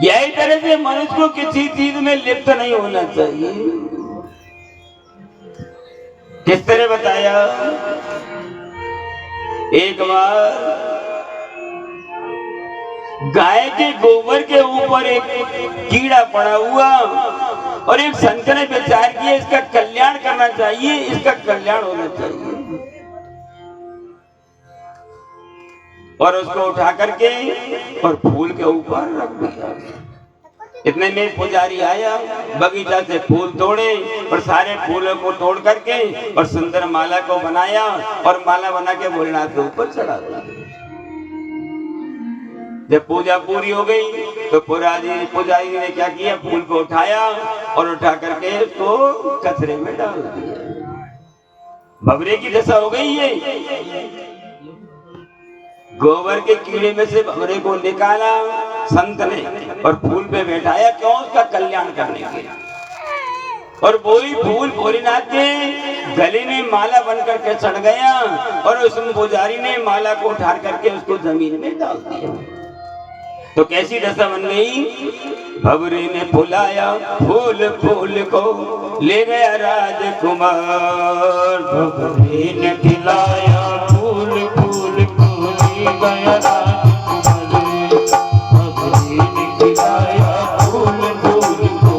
यही तरह से मनुष्य को किसी चीज में लिप्त नहीं होना चाहिए। किस तरह बताया, एक बार गाय के गोबर के ऊपर एक कीड़ा पड़ा हुआ और एक संत ने विचार किया इसका कल्याण करना चाहिए, इसका कल्याण होना चाहिए और उसको उठा करके और फूल के ऊपर रख दिया। इतने में पुजारी आया, बगीचा से फूल तोड़े और सारे फूलों को तोड़ करके और सुंदर माला को बनाया और माला बना के भोलेनाथ के ऊपर चढ़ा दिया। जब पूजा पूरी हो गई तो पुजारी ने क्या किया, फूल को उठाया और उठा करके उसको कचरे में डाल दिया। भवरे की दशा हो गई है। गोबर के कीड़े में से भवरे को निकाला संत ने और फूल पे बैठाया, क्यों? उसका कल्याण करने के लिए। और वही फूल भोलेनाथ के गले में माला बनकर के चढ़ गया और उस पुजारी ने माला को उठा करके उसको जमीन में डाल दिया। तो कैसी दशा बन गई? भवरे ने फुलाया फूल फूल को ले गया राजकुमार। भवरे ने खिलाया फूल फूल को ले गया राजकुमार। भवरे ने खिलाया फूल फूल को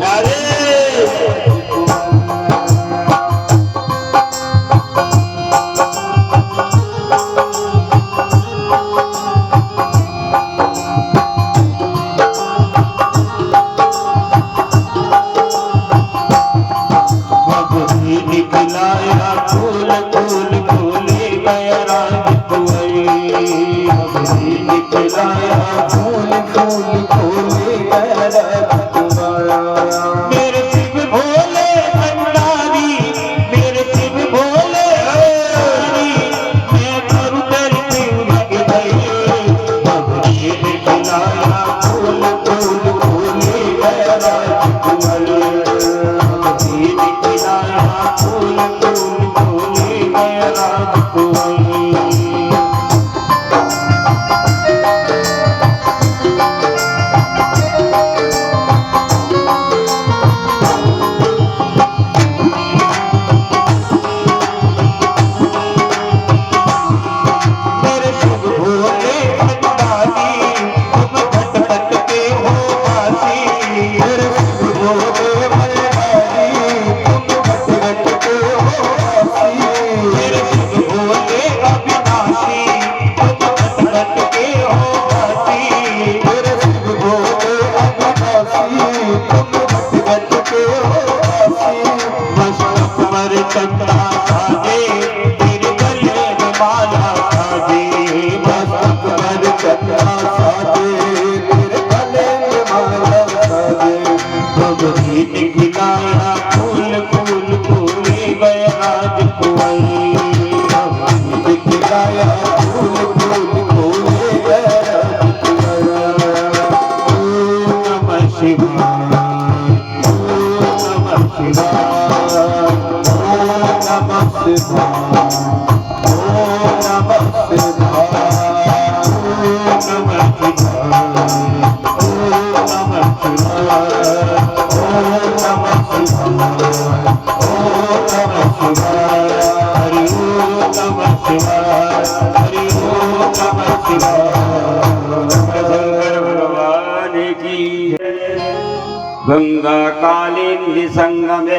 गंगा कालिंदी संगमे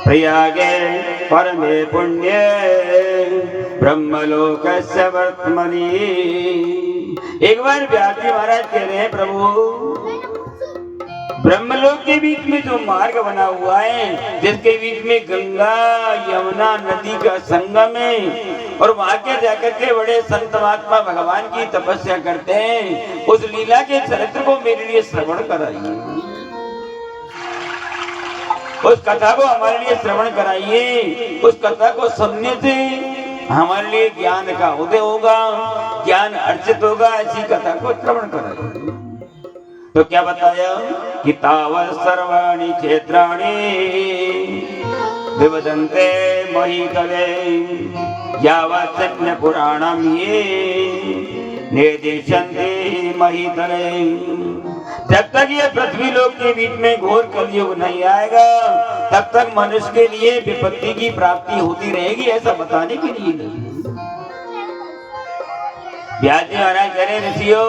प्रयागे परमे पुण्य ब्रह्मलोकस्य वर्तमनि। एक बार व्यास जी महाराज कह रहे हैं, प्रभु ब्रह्मलोक के बीच में जो मार्ग बना हुआ है, जिसके बीच में गंगा यमुना नदी का संगम है और वहां के जाकर के बड़े संत महात्मा भगवान की तपस्या करते हैं, उस लीला के चरित्र को मेरे लिए श्रवण कराइए, उस कथा को हमारे लिए श्रवण कराइए। उस कथा को सुनने से हमारे लिए ज्ञान का उदय होगा, ज्ञान अर्जित होगा, ऐसी कथा को श्रवण कराइए। तो क्या बताया कि तावत् सर्वाणि क्षेत्राणि विवदन्ते महीतले यावत् सत्य पुराणम ये निर्देशन्ते महीतले। जब तक ये पृथ्वी लोक के बीच में घोर कलयुग नहीं आएगा, तब तक मनुष्य के लिए विपत्ति की प्राप्ति होती रहेगी, ऐसा बताने के लिए नहीं। व्यास जी महाराज कह रहे ऋषियों,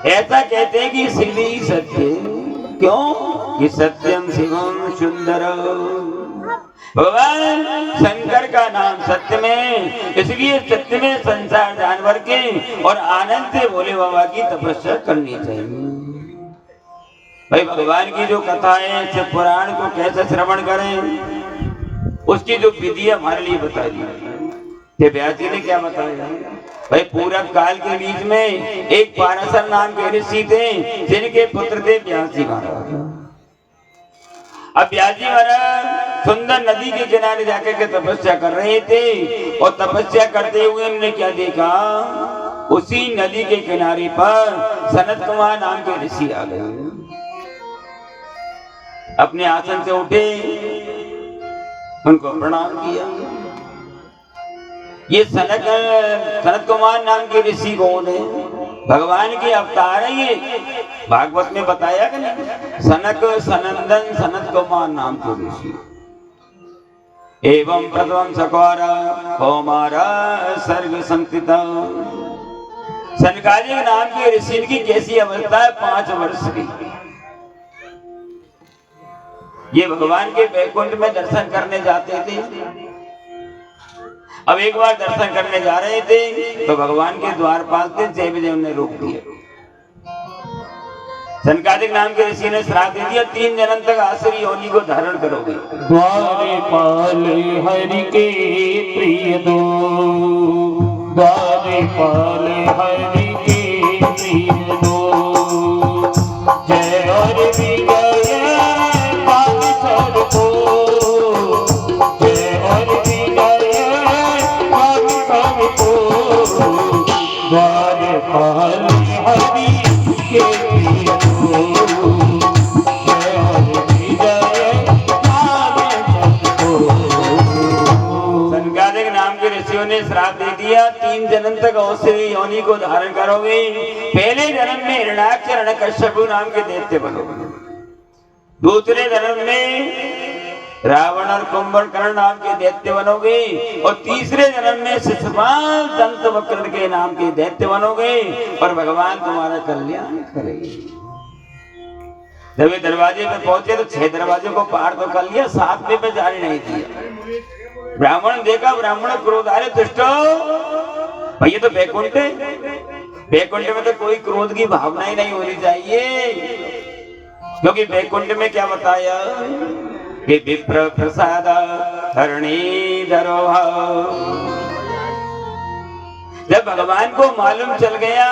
ऐसा कहते हैं कि शिव ही सत्य। क्यों? कि सत्यम शिवम सुंदर। भगवान शंकर का नाम सत्य में, इसलिए सत्य में संसार जानवर के और आनंद से भोले बाबा की तपस्या करनी चाहिए। भाई भगवान की जो कथा है, शिव पुराण को कैसे श्रवण करें, उसकी जो विधि हमारे लिए बता दी। व्यास जी ने क्या बताया? भाई पूरब काल के बीच में एक पाराशर नाम के ऋषि थे, जिनके पुत्र थे व्यास जी महाराज। अब व्यास जी महाराज सुंदर नदी के किनारे जाकर के तपस्या कर रहे थे और तपस्या करते हुए उन्होंने क्या देखा, उसी नदी के किनारे पर सनत कुमार नाम के ऋषि आ गए। अपने आसन से उठे, उनको प्रणाम किया। ये सनत कुमार नाम के ऋषि कौन है? भगवान के अवतार है ये। भागवत में बताया कि नहीं, सनक सनंदन सनत कुमार नाम के ऋषि। एवं प्रथम सकार कौमार सर्ग संस्थित। सनकादिक नाम के ऋषि की कैसी अवस्था है? 5 वर्ष की। ये भगवान के वैकुंठ में दर्शन करने जाते थे। अब एक बार दर्शन करने जा रहे थे तो भगवान के द्वारपाल थे, देवदेव ने रोक दिया। सनकादिक नाम के ऋषि ने श्राप दे दिया, 3 जन्म तक आसुरी योनि को धारण करोगे। द्वारपाल हरि के प्रिय दो, द्वारपाल हरि के प्रिय दो, जय और विजय पाल सबको, जय और विजय पाल सबको, द्वारपाल हरि के प्रिय दो, जय और विजय पाल सबको। सनकादिक नाम के ऋषियों ने श्राप दे दिया, 3 जन्म तक आसुरी योनि को धारण करोगे। पहले जन्म में हिरण्याक्ष हिरण्यकश्यप नाम के दैत्य बनोगे। दूसरे जन्म में रावण और कुंभकर्ण नाम के दैत्य बनोगे। और तीसरे जन्म में शिशुपाल दंत वक्र के नाम के दैत्य बनोगे। और भगवान तुम्हारा कल्याण करेंगे। जब ये दरवाजे पे पहुंचे तो 6 दरवाजे को पार तो कर लिया, 7वें पे जाने नहीं दिया। ब्राह्मण देखा, ब्राह्मण क्रोध आ रहे, दुष्टो भैया तो वैकुंठ है, वैकुंठ में तो कोई क्रोध की भावना ही नहीं होनी चाहिए। क्योंकि वैकुंठ में क्या बताया कि विप्र प्रसाद हरणी धरोह। जब भगवान को मालूम चल गया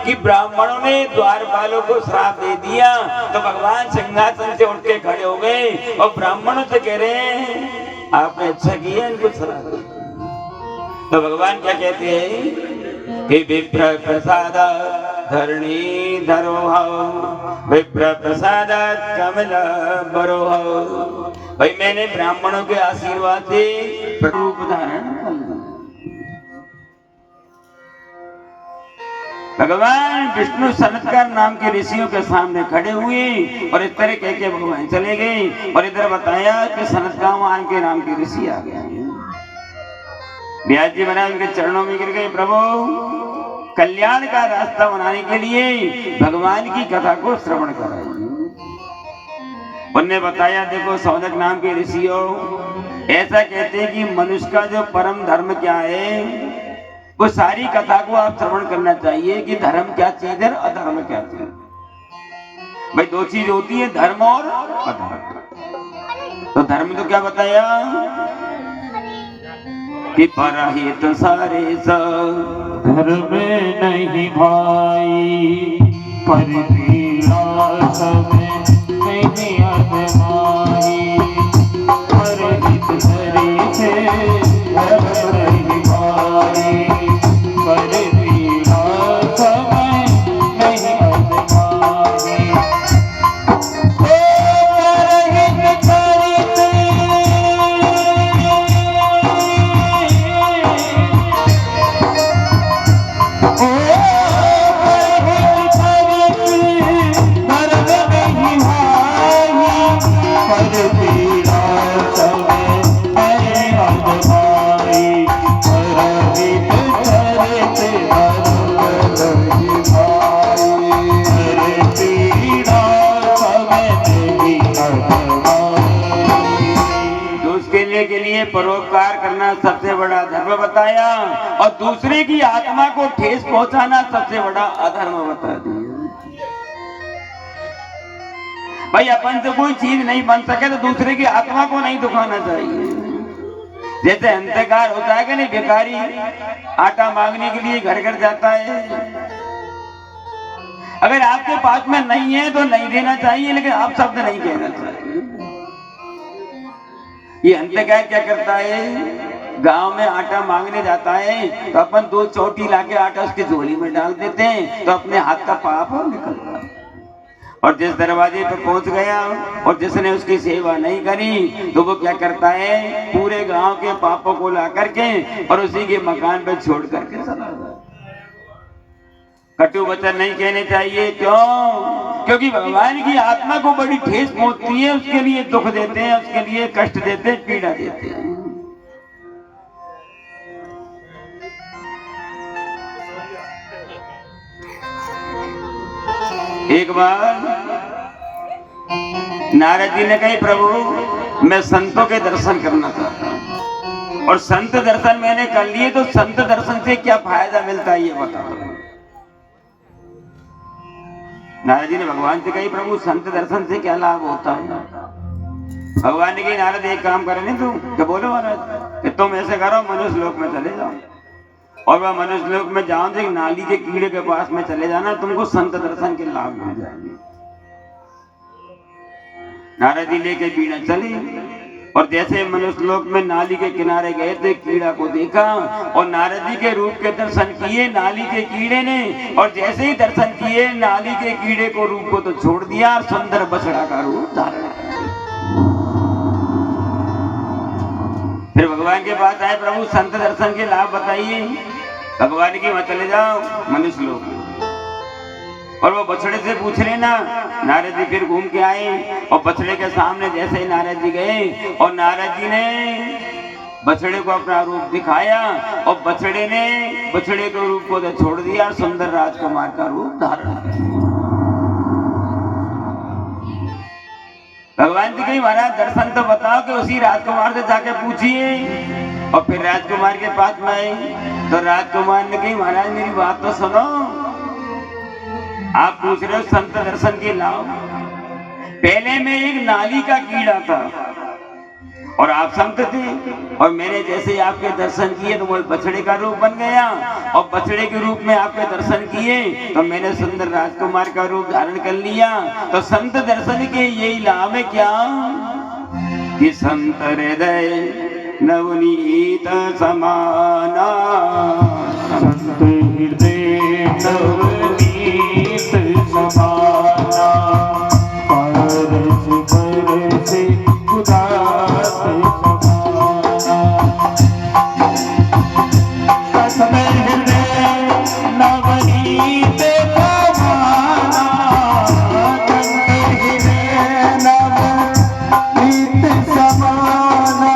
कि ब्राह्मणों ने द्वारपालों को श्राप दे दिया तो भगवान सिंहासन से उठ के खड़े हो गए और ब्राह्मणों से कह रहे हैं आपने अच्छा किया इनको श्राप दिया। तो भगवान क्या कहते हैं कि विप्र प्रसाद धरणी धरोह, विप्र प्रसाद कमल बरोह। भाई मैंने ब्राह्मणों के आशीर्वाद से रूप धारण कर लिया। भगवान विष्णु सनत्कार नाम के ऋषियों के सामने खड़े हुए और इस तरह कह के भगवान चले गए। और इधर बताया कि सनत्कार के नाम के ऋषि आ गए। व्यास जी महाराज उनके चरणों में गिर गए, प्रभु कल्याण का रास्ता बनाने के लिए भगवान की कथा को श्रवण कराइए। उन्होंने बताया देखो सौनक नाम के ऋषियों ऐसा कहते हैं कि मनुष्य का जो परम धर्म क्या है वो सारी कथा को आप श्रवण करना चाहिए कि धर्म क्या चीज है और अधर्म क्या चीज है। भाई 2 चीज होती है, धर्म और अधर्म। तो धर्म तो क्या बताया कि परहित सारे घर में नहीं भाई, पर समय नहीं अधमाई, परहित सारे से घर में नहीं भाई, पर समय नहीं अधमाई। के लिए परोपकार करना सबसे बड़ा धर्म बताया और दूसरे की आत्मा को ठेस पहुंचाना सबसे बड़ा अधर्म बता दिया। भाई अपन से कोई चीज नहीं बन सके तो दूसरे की आत्मा को नहीं दुखाना चाहिए। जैसे अंतकार होता है कि नहीं, भिखारी आटा मांगने के लिए घर घर जाता है। अगर आपके पास में नहीं है तो नहीं देना चाहिए, लेकिन आप शब्द नहीं कहना चाहिए। ये अंतकार क्या करता है, गांव में आटा मांगने जाता है तो अपन 2 चौटी लाके आटा उसकी झोली में डाल देते हैं तो अपने हाथ का पाप निकलता है। और जिस दरवाजे पर पहुंच गया और जिसने उसकी सेवा नहीं करी तो वो क्या करता है, पूरे गांव के पापों को ला करके और उसी के मकान पर छोड़ करके चला जाता। कटु वचन नहीं कहने चाहिए। क्यों? क्योंकि भगवान की आत्मा को बड़ी ठेस पहुंचती है, उसके लिए दुख देते हैं, उसके लिए कष्ट देते हैं, पीड़ा देते हैं। एक बार नारद जी ने कही, प्रभु मैं संतों के दर्शन करना चाहता हूं और संत दर्शन मैंने कर लिए तो संत दर्शन से क्या फायदा मिलता है ये बताओ। नारद जी ने भगवान से कही, प्रभु संत दर्शन से क्या लाभ होता है? भगवान ने कही, नारद एक काम करे नहीं तुम, तो बोलो महाराज कि तुम ऐसे करो, मनुष्य लोक में चले जाओ और वह मनुष्य लोक में जाओ तो एक नाली के कीड़े के पास में चले जाना, तुमको संत दर्शन के लाभ मिल जाएंगे। नारद जी लेके कीड़ा चले और जैसे मनुष्य लोक में नाली के किनारे गए थे, कीड़ा को देखा और नारद जी के रूप के दर्शन किए नाली के कीड़े ने, और जैसे ही दर्शन किए नाली के कीड़े को रूप को तो छोड़ दिया और सुंदर बछड़ा का रूप धारण किया। फिर भगवान के पास आए, प्रभु संत दर्शन के लाभ बताइए। भगवान की वहां चले जाओ मनुष्य लोग और वो बछड़े से पूछ रहे ना। नारद जी फिर घूम के आए और बछड़े के सामने जैसे ही नारद जी गए और नारद जी ने बछड़े को अपना रूप दिखाया और बछड़े ने बछड़े के रूप को तो छोड़ दिया और सुंदर राजकुमार का रूप धारण किया। भगवान जी कही, महाराज दर्शन तो बताओ कि उसी राजकुमार से जाके पूछिए। और फिर राजकुमार के पास में आए तो राजकुमार ने कही, महाराज मेरी बात तो सुनो, आप पूछ रहे हो संत दर्शन के लाभ। पहले में एक नाली का कीड़ा था और आप संत थे और मैंने जैसे आपके दर्शन किए तो वो बछड़े का रूप बन गया और बछड़े के रूप में आपके दर्शन किए तो मैंने सुंदर राजकुमार का रूप धारण कर लिया। तो संत दर्शन के यही लाभ है क्या कि संत हृदय नवनीत समाना, संत हृदय नवनीत समाना, परस परस उदास समाना। संत हृदय नवनीत समाना, संत हृदय नवनीत समाना,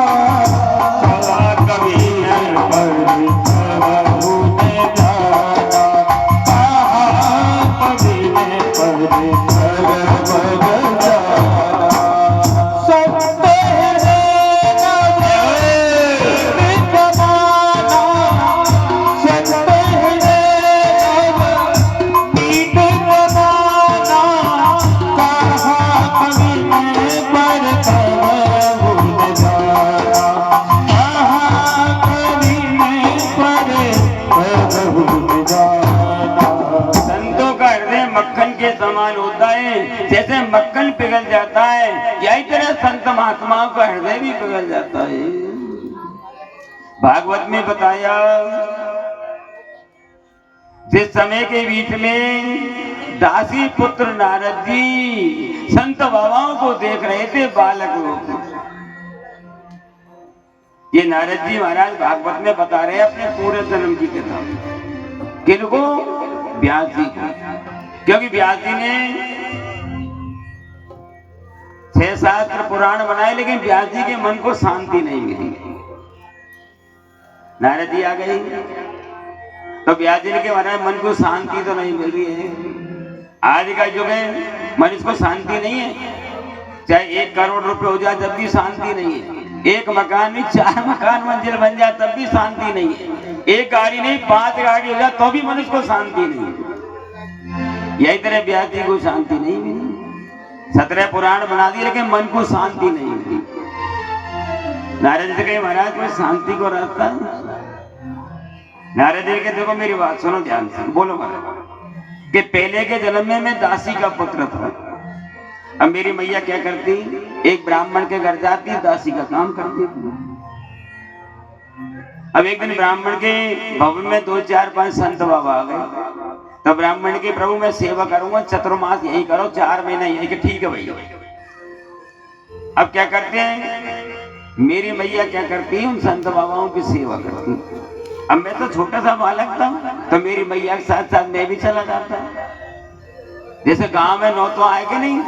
सदा कभी समान होता है। जैसे मक्खन पिघल जाता है यही तरह संत महात्माओं का हृदय भी पिघल जाता है। भागवत में बताया जिस समय के बीच में दासी पुत्र नारद जी संत बाबाओं को देख रहे थे बालक लोग। ये नारद जी महाराज भागवत में बता रहे हैं अपने पूरे जन्म की कथा। किनको? व्यास जी को। क्योंकि व्यास जी ने 6 शास्त्र पुराण बनाए लेकिन व्यास जी के मन को शांति नहीं मिली। नारद जी आ गए तो व्यास जी के महाराज मन को शांति तो नहीं मिल रही है। आज का युग है मनुष्य को शांति नहीं है। चाहे 1 करोड़ रुपए हो जाए तब भी शांति नहीं है। एक मकान में 4 मकान मंजिल बन जाए तब भी शांति नहीं है। एक गाड़ी नहीं 5 गाड़ी हो जाए तो भी मनुष्य को शांति नहीं है। यही तरह व्यास जी को शांति नहीं मिली। 17 पुराण बना दिए लेकिन मन को शांति नहीं मिली। नारद जी कहे महाराज कोई शांति को रास्ता है? नारद जी के देखो मेरी बात सुनो ध्यान से, बोलो महाराज कि पहले के जन्म में मैं दासी का पुत्र था। अब मेरी मैया क्या करती, एक ब्राह्मण के घर जाती दासी का काम करती थी। अब एक दिन ब्राह्मण के भवन में 2, 4, 5 संत बाबा आ गए तो ब्राह्मण की प्रभु मैं सेवा करूंगा, चतुर्मास यही करो, 4 महीना यही के। ठीक है भैया। अब क्या करते हैं, मेरी मैया क्या करती है, उन संत बाबाओं की सेवा करती है। अब मैं तो छोटा सा बालक था, तो मेरी मैया के साथ साथ मैं भी चला जाता। जैसे गांव में नौतो आए कि नहीं,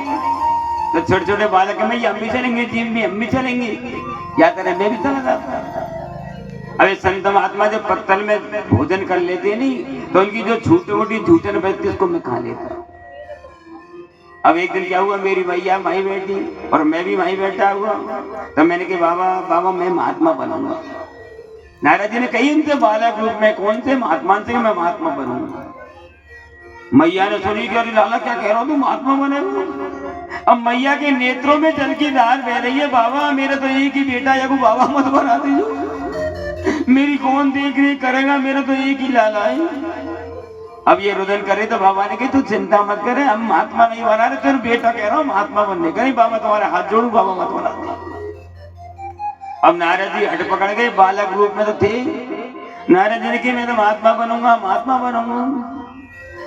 तो छोटे छोटे बालक है, मैया हम भी चलेंगे, जिम भी हम भी चलेंगे, क्या करें, मैं भी चला जाता। अरे संत महात्मा जब पत्तल में भोजन कर लेते नहीं, तो उनकी जो छोटी मोटी झूठन बचती उसको मैं खा लेता। अब एक दिन क्या हुआ, मेरी मैया वहीं बैठी और मैं भी वहीं बैठा हुआ। तो मैंने कहा बाबा बाबा मैं महात्मा बनूंगा। नारद जी ने कही उनसे बालक रूप में, कौन से महात्मा से मैं महात्मा बनूंगा। मैया ने सुनी कि अरे लाला क्या कह रहा हो, तुम महात्मा बनेगा। अब मैया के नेत्रों में जल की धार बह रही है, बाबा मेरा तो एक ही बेटा है, बाबा मत बना दीजिए, मेरी कौन देख रेख करेगा, मेरा तो एक ही लाला है। अब ये रुदन करे तो बाबा ने कहा तू चिंता मत करे, हम महात्मा नहीं बना रहे, तेरा बेटा कह रहा हूँ महात्मा बनने का। नहीं बाबा तुम्हारे हाथ जोड़ू, बाबा मत बना। अब नारद जी हट पकड़ गए, बालक रूप में तो थे। नारद जी ने कहा मैं तो महात्मा बनूंगा, महात्मा बनूंगा।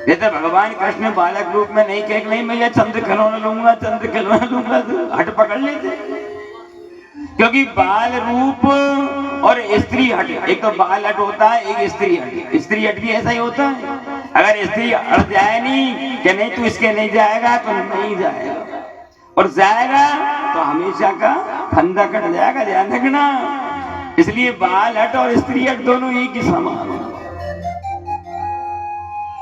जैसे भगवान कृष्ण बालक रूप में नहीं कहे नहीं मैं चंद्र खिलौना लूंगा, चंद्र खिलौना लूंगा, तो हट पकड़ लेते। क्योंकि बाल रूप और स्त्री हट, एक तो बाल हट होता है, एक स्त्री हट। स्त्री हट भी ऐसा ही होता है। अगर स्त्री हट जाए नहीं कि नहीं तू इसके नहीं जाएगा तो नहीं जाएगा, और जाएगा तो हमेशा का फंदा कट जाएगा, ध्यान रखना। इसलिए बाल हट और स्त्री हट दोनों एक ही समान।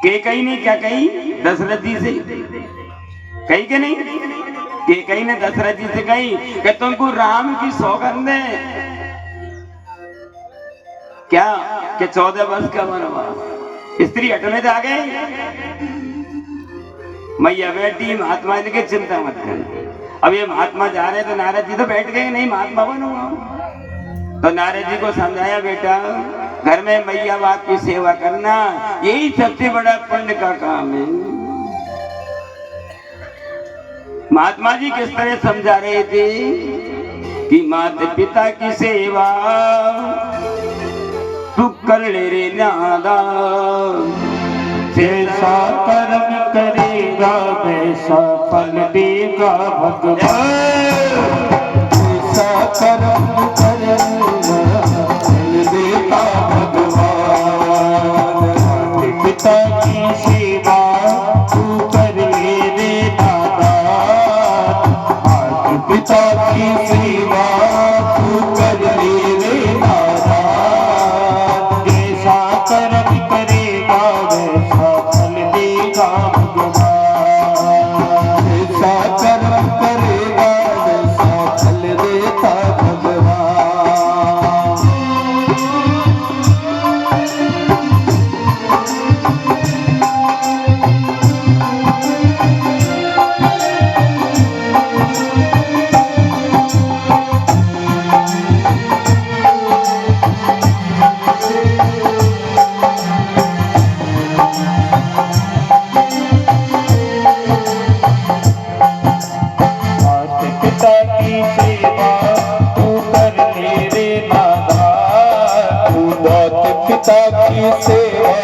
कई ने क्या कही, दशरथ जी से कही के नहीं, कई ने दशरथ जी से कही कि तुमको राम की सौगंध है क्या, कि 14 वर्ष का वनवास। स्त्री हटने आ गए, मैया बैठी, महात्मा ने कहा चिंता मत कर। अब ये महात्मा जा रहे तो नारद जी तो बैठ गए, नहीं महात्मा बनूंगा। तो नारद जी को समझाया बेटा घर में मैया बाप की सेवा करना यही सबसे बड़ा पुण्य का काम है। महात्मा जी किस तरह समझा रहे थे कि माता पिता की सेवा तू कर ले रे नादा, जैसा कर्म करेगा वैसा फल देगा भगवान। जैसा कर्म करेगा फल देगा भगवान। पिता की सेवा तू कर ले रे दादा, पिता की सेवा तू कर ले रे दादा। जैसा कर्म करेगा वैसा फल देगा भगवान। जैसा कर्म करेगा वैसा फल देगा भगवान। पिता की सेवा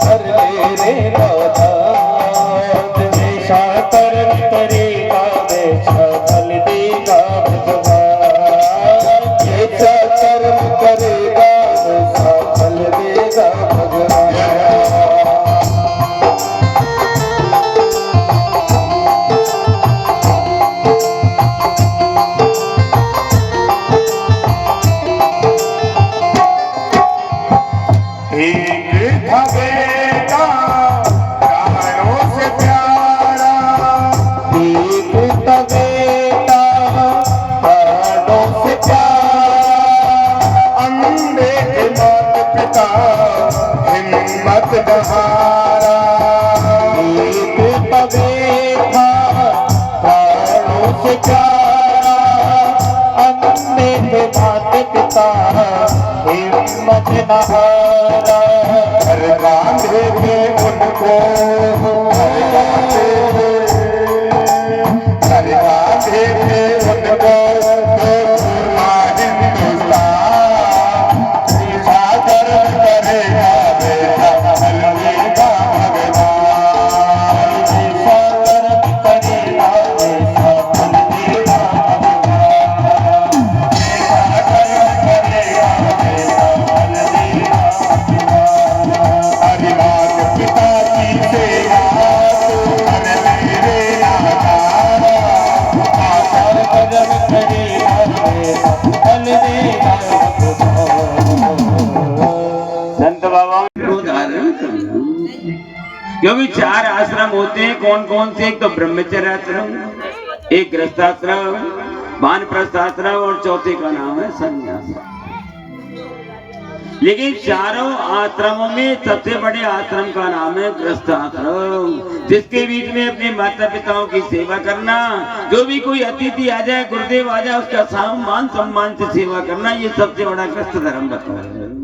कर ले रे दादा। जैसा कर्म करेगा वैसा फल देगा भगवान। जैसा कर्म करेगा वैसा फल देगा भगवान। एक था बेटा प्राणों से प्यारा, एक था बेटा प्राणों से प्यारा। अंधे के माता पिता हिम्मत बहारा। एक था बेटा प्राणों से प्यारा, अंधे के माता पिता हिम्मत बहारा। हर कांधे पे उनको हर कांधे पे उनको हिंदुस्तान। ऐसा कर्म करेगा वैसा फल देगा भगवान। चार आश्रम होते हैं, कौन कौन से? एक तो ब्रह्मचर्य आश्रम, एक गृहस्थाश्रम, वानप्रस्थ आश्रम और चौथे का नाम है संन्यास। लेकिन चारों आश्रमों में सबसे बड़े आश्रम का नाम है गृहस्थ आश्रम, जिसके बीच में अपने माता पिताओं की सेवा करना, जो भी कोई अतिथि आ जाए, गुरुदेव आ जाए, उसका मान सम्मान से सेवा करना, ये सबसे बड़ा गृहस्थ धर्म बताया है।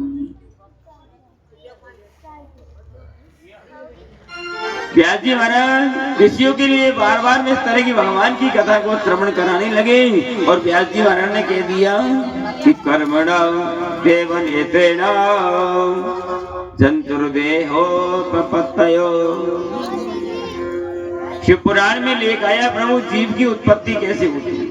व्यास जी महाराज ऋषियों के लिए बार बार में इस तरह की भगवान की कथा को श्रवण कराने लगे और व्यास जी महाराज ने कह दिया कि कर्मणा देवनेत्रेण जंतुर्देहो प्रपत्तयो। शिव पुराण में लेख आया प्रभु जीव की उत्पत्ति कैसे होती है,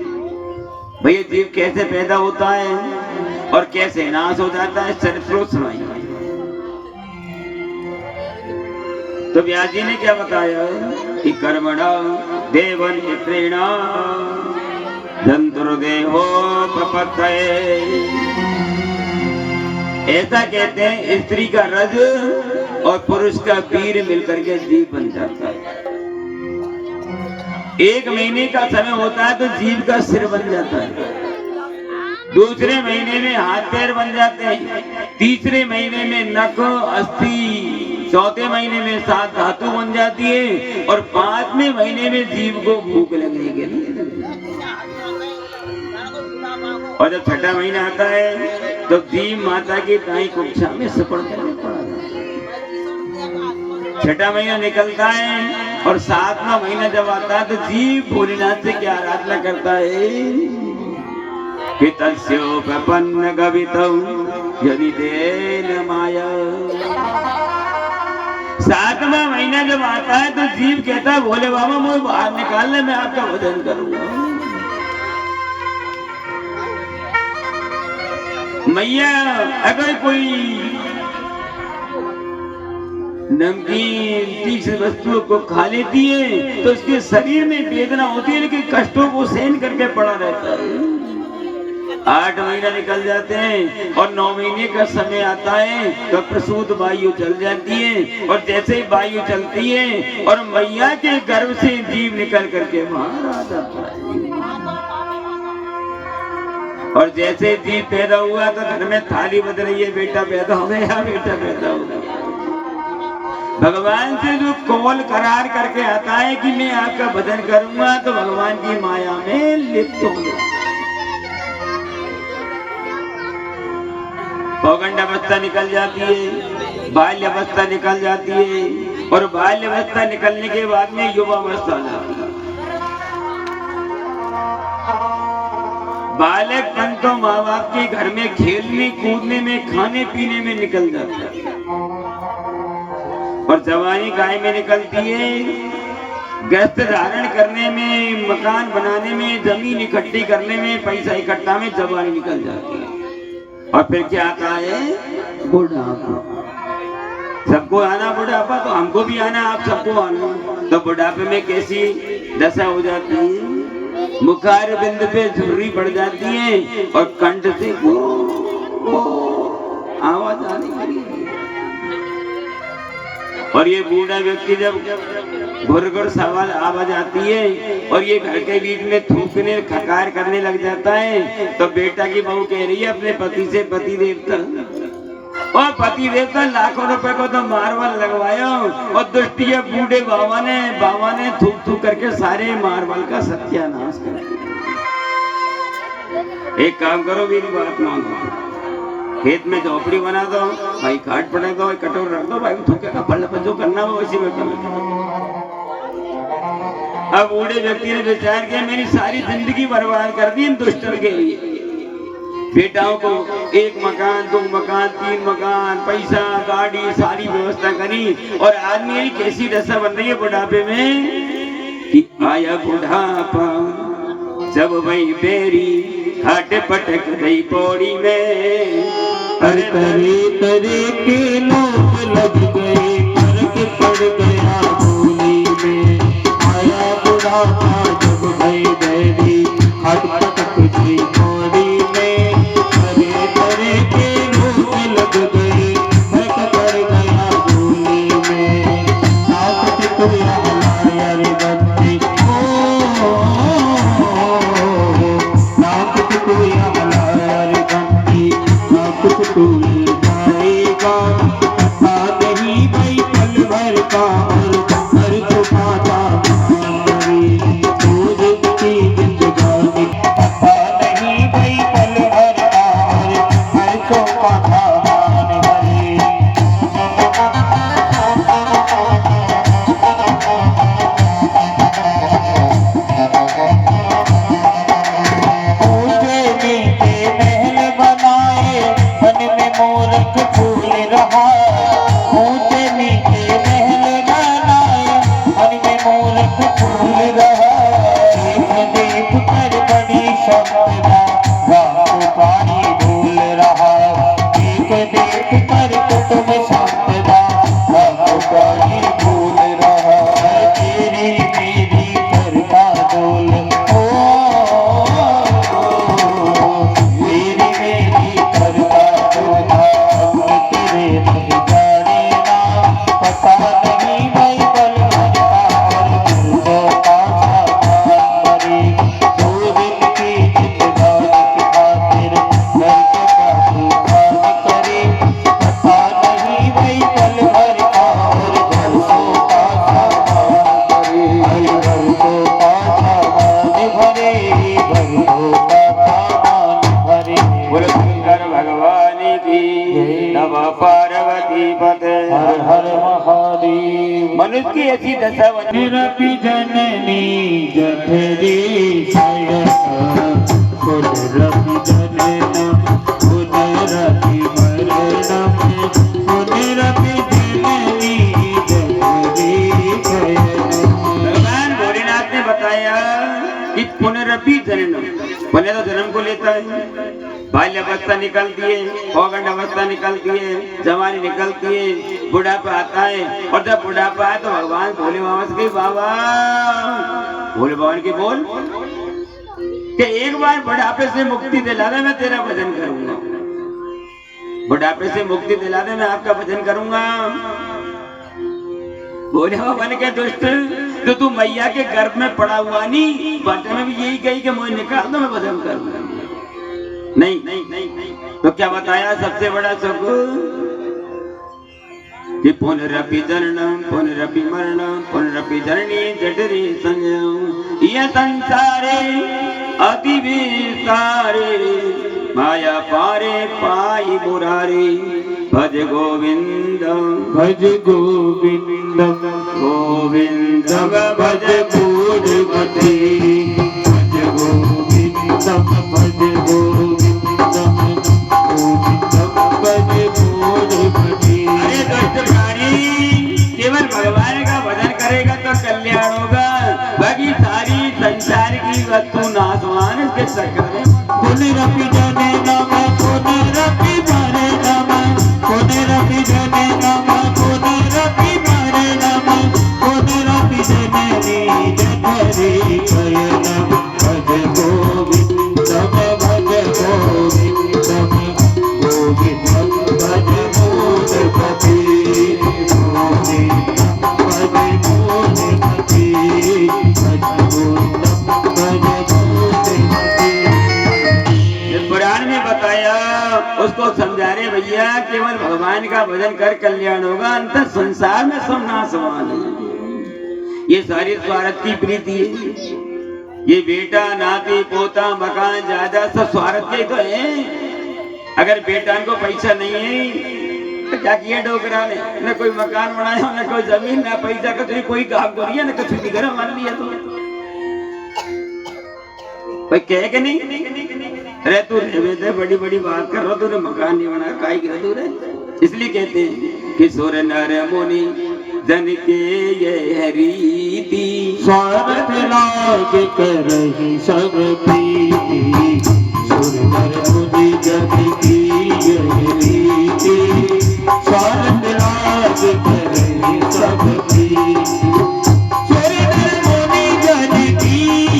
भैया जीव कैसे पैदा होता है और कैसे नाश हो जाता है, चरित्र सुनाइए। तो व्यास जी ने क्या बताया कि कर्मणा देवनेत्रेण जंतुर्देहो प्रपत्तये। ऐसा कहते हैं स्त्री का रज और पुरुष का वीर मिलकर के जीव बन जाता है। 1 महीने का समय होता है तो जीव का सिर बन जाता है, दूसरे महीने में हाथ पैर बन जाते हैं, तीसरे महीने में नख अस्थि, चौथे महीने में 7 धातु बन जाती है और 5वें महीने में जीव को भूख लगने के लिए। और जब 6ठा महीना आता है तो जीव माता की दाई कुक्षा में सुपड़ करने पड़ा। 6ठा महीना निकलता है और 7वां महीना जब आता है तो जीव भोलेनाथ से क्या आराधना करता है कि तस्योपपन्न गवितं यदि तेन माया। 7वां महीना जब आता है तो जीव कहता है भोले बाबा मुझे बाहर निकालने, मैं आपका भजन करूंगा। मैया अगर कोई नमकीन तीखी वस्तुओं को खा लेती है तो उसके शरीर में वेदना होती है, लेकिन कष्टों को सहन करके पड़ा रहता है। 8 महीना निकल जाते हैं और 9 महीने का समय आता है तो प्रसूत वायु चल जाती है और जैसे ही वायु चलती है और मैया के गर्भ से जीव निकल करके बाहर आ जाता है। और जैसे जीव पैदा हुआ तो घर में थाली बज रही है, बेटा पैदा हो गया, बेटा पैदा हो गया। भगवान से जो कौल करार करके आता है कि मैं आपका भजन करूंगा तो भगवान की माया में लिप्त हो गया। पौगंड अवस्था निकल जाती है, बाल्य अवस्था निकल जाती है और बाल्य अवस्था निकलने के बाद में युवा अवस्था आ जाती है। बालकपन तो माँ बाप के घर में खेलने कूदने में खाने पीने में निकल जाता है और जवानी गाय में निकलती है गृहस्थ धारण करने में, मकान बनाने में, जमीन इकट्ठी करने में, पैसा इकट्ठा में जवानी निकल जाती है। और फिर क्या आता है? बुढ़ापा। सबको आना बुढ़ापा, तो हमको भी आना, आप सबको आना। तो बुढ़ापे में कैसी दशा हो जाती है? मुखार बिंद पे झुर्री पड़ जाती है और कंठ से आवाज आने लगी। और ये बूढ़ा व्यक्ति जब घुरघुर सवाल आवाज आती है और ये घर के बीच में थूकने खकार करने लग जाता है तो बेटा की बहू कह रही है अपने पति से, पति देवता, और पति देवता लाखों रुपए को तो मार्बल लगवाया और दुष्टिया बूढ़े बाबा ने थूक थूक करके सारे मार्बल का सत्यानाश कर दिया। एक काम करो, मेरी बात मानो, खेत में झोपड़ी बना दो भाई, खाट पड़े दो, कटोर रख दो भाई, थूकेगा पल्ले पर जो करना वो इसी में करो। अब बूढ़े व्यक्ति ने विचार किया मेरी सारी जिंदगी बर्बाद कर दी इन दुष्टों के लिए। बेटाओं को 1 मकान, 2 मकान, 3 मकान, पैसा, गाड़ी, सारी व्यवस्था करी और आज मेरी कैसी दशा बन रही है बुढ़ापे में कि आया बुढ़ापा जब वही बेरी हट पटक गई पौड़ी में, हर तरह के लोग लग गए, फर्क पड़ गया बोली में। आया बुढ़ापा जब वही बेरी हट पटक गई पौड़ी में, हर तरह के लोग लग गए, फर्क पड़ गया बोली में। रहा, ऊंचे नीचे महल बनाए, मन में मूर्ख फूल रहा। देख देख कर बड़ी संपदा, गाँव पानी भूल रहा। देख देख कर कुटुंब संपदा, गाँव पानी भूल रहा। तेरी मेरी करता डोल, तेरी मेरी करता डोल, तेरे नहीं जाने ना, पता नहीं भाई बल भरता और का सामान करे। दो दिन की जिंदगानी की खातिर घर का तूफान करे। पता नहीं भाई बल भरता और घर का सामान करे। घर का सामान भरे, घर का सामान भरे। बोलो शंकर भगवान की नव पार्वती पते। हर हर महादेव। मनुष्य की ऐसी दशा बनी। निरपि जननी जठरी शयन, पुनरपि जननम पुनरपि मरणम। पुनरपि जननी जठरी शयन। भगवान भोलेनाथ ने बताया कि पुनरपि जननम, पहले तो जन्म को लेता है, बाल्य अवस्था निकलती है, औगंड अवस्था निकलती है, जवानी निकलती है, बुढ़ापा आता है। और जब बुढ़ापा आए तो भगवान भोले बाबा से बाबा, भोले बाबा के बोल कि एक बार बुढ़ापे से मुक्ति दिला दे, मैं तेरा भजन करूंगा। बुढ़ापे से मुक्ति दिला दे, मैं आपका भजन करूंगा। भोले बाबा ने कहा दुष्ट, तो तू मैया के गर्भ में पड़ा हुआ नहीं, बाटे में भी यही कही कि मुझे निकाल दो, मैं भजन करूंगा। नहीं नहीं नहीं नहीं, तो क्या बताया सबसे बड़ा सुख कि पुनरपि जननम पुनरपि मरणम पुनरपि जननी जठरी संजय। ये संसारे अति विस्तारे, माया पारे पाई मुरारी। भज गोविंदम भज गोविंदम गोविंदम भज गूढ़मति। भज गोविंदम भज गोविंदम गोविंदम भज गूढ़मति। अरे दुष्ट प्राणी, केवल भगवान का भजन करेगा तो कल्याण होगा, बाकी सारी संसार की वस्तु नाशवान इसके चक्कर में। पुनरपि जननम पुनरपि मरणम, पुनरपि जननम पुनरपि मरणम। पुनरपि जननी जठरी शयनम। भज गोविंदम भज गोविंदम गोविंदम भज मूढ़मति। गोविंदम भज मूढ़मति, भज गोविंदम भज मूढ़मति। पुराण में बताया, उसको समझा रहे भैया, केवल भगवान का भजन कर कल्याण होगा, अंतर संसार में सब नाशवान है। ये सारी स्वार्थ की प्रीति है। ये बेटा नाती पोता मकान जायदाद सब स्वार्थ के तो है। अगर बेटा को पैसा नहीं है तो क्या किया डोकरा ने, न कोई मकान बनाया, न कोई जमीन, न पैसा का कोई काम करिए, न कुछ भी घर मान लिया। तो कोई कहे कि नहीं, अरे तू दे बड़ी बड़ी बात कर रहा, तूने मकान नहीं बनाया, काई गिरा तू रे। इसलिए कहते हैं कि सुर नर मुनि जन के ये रीति। स्वार्थ लाग करहि सब प्रीति। सुर नर मुनि जन की यह रीति। स्वार्थ लाग करहि सब प्रीति। सुर नर मुनि जन की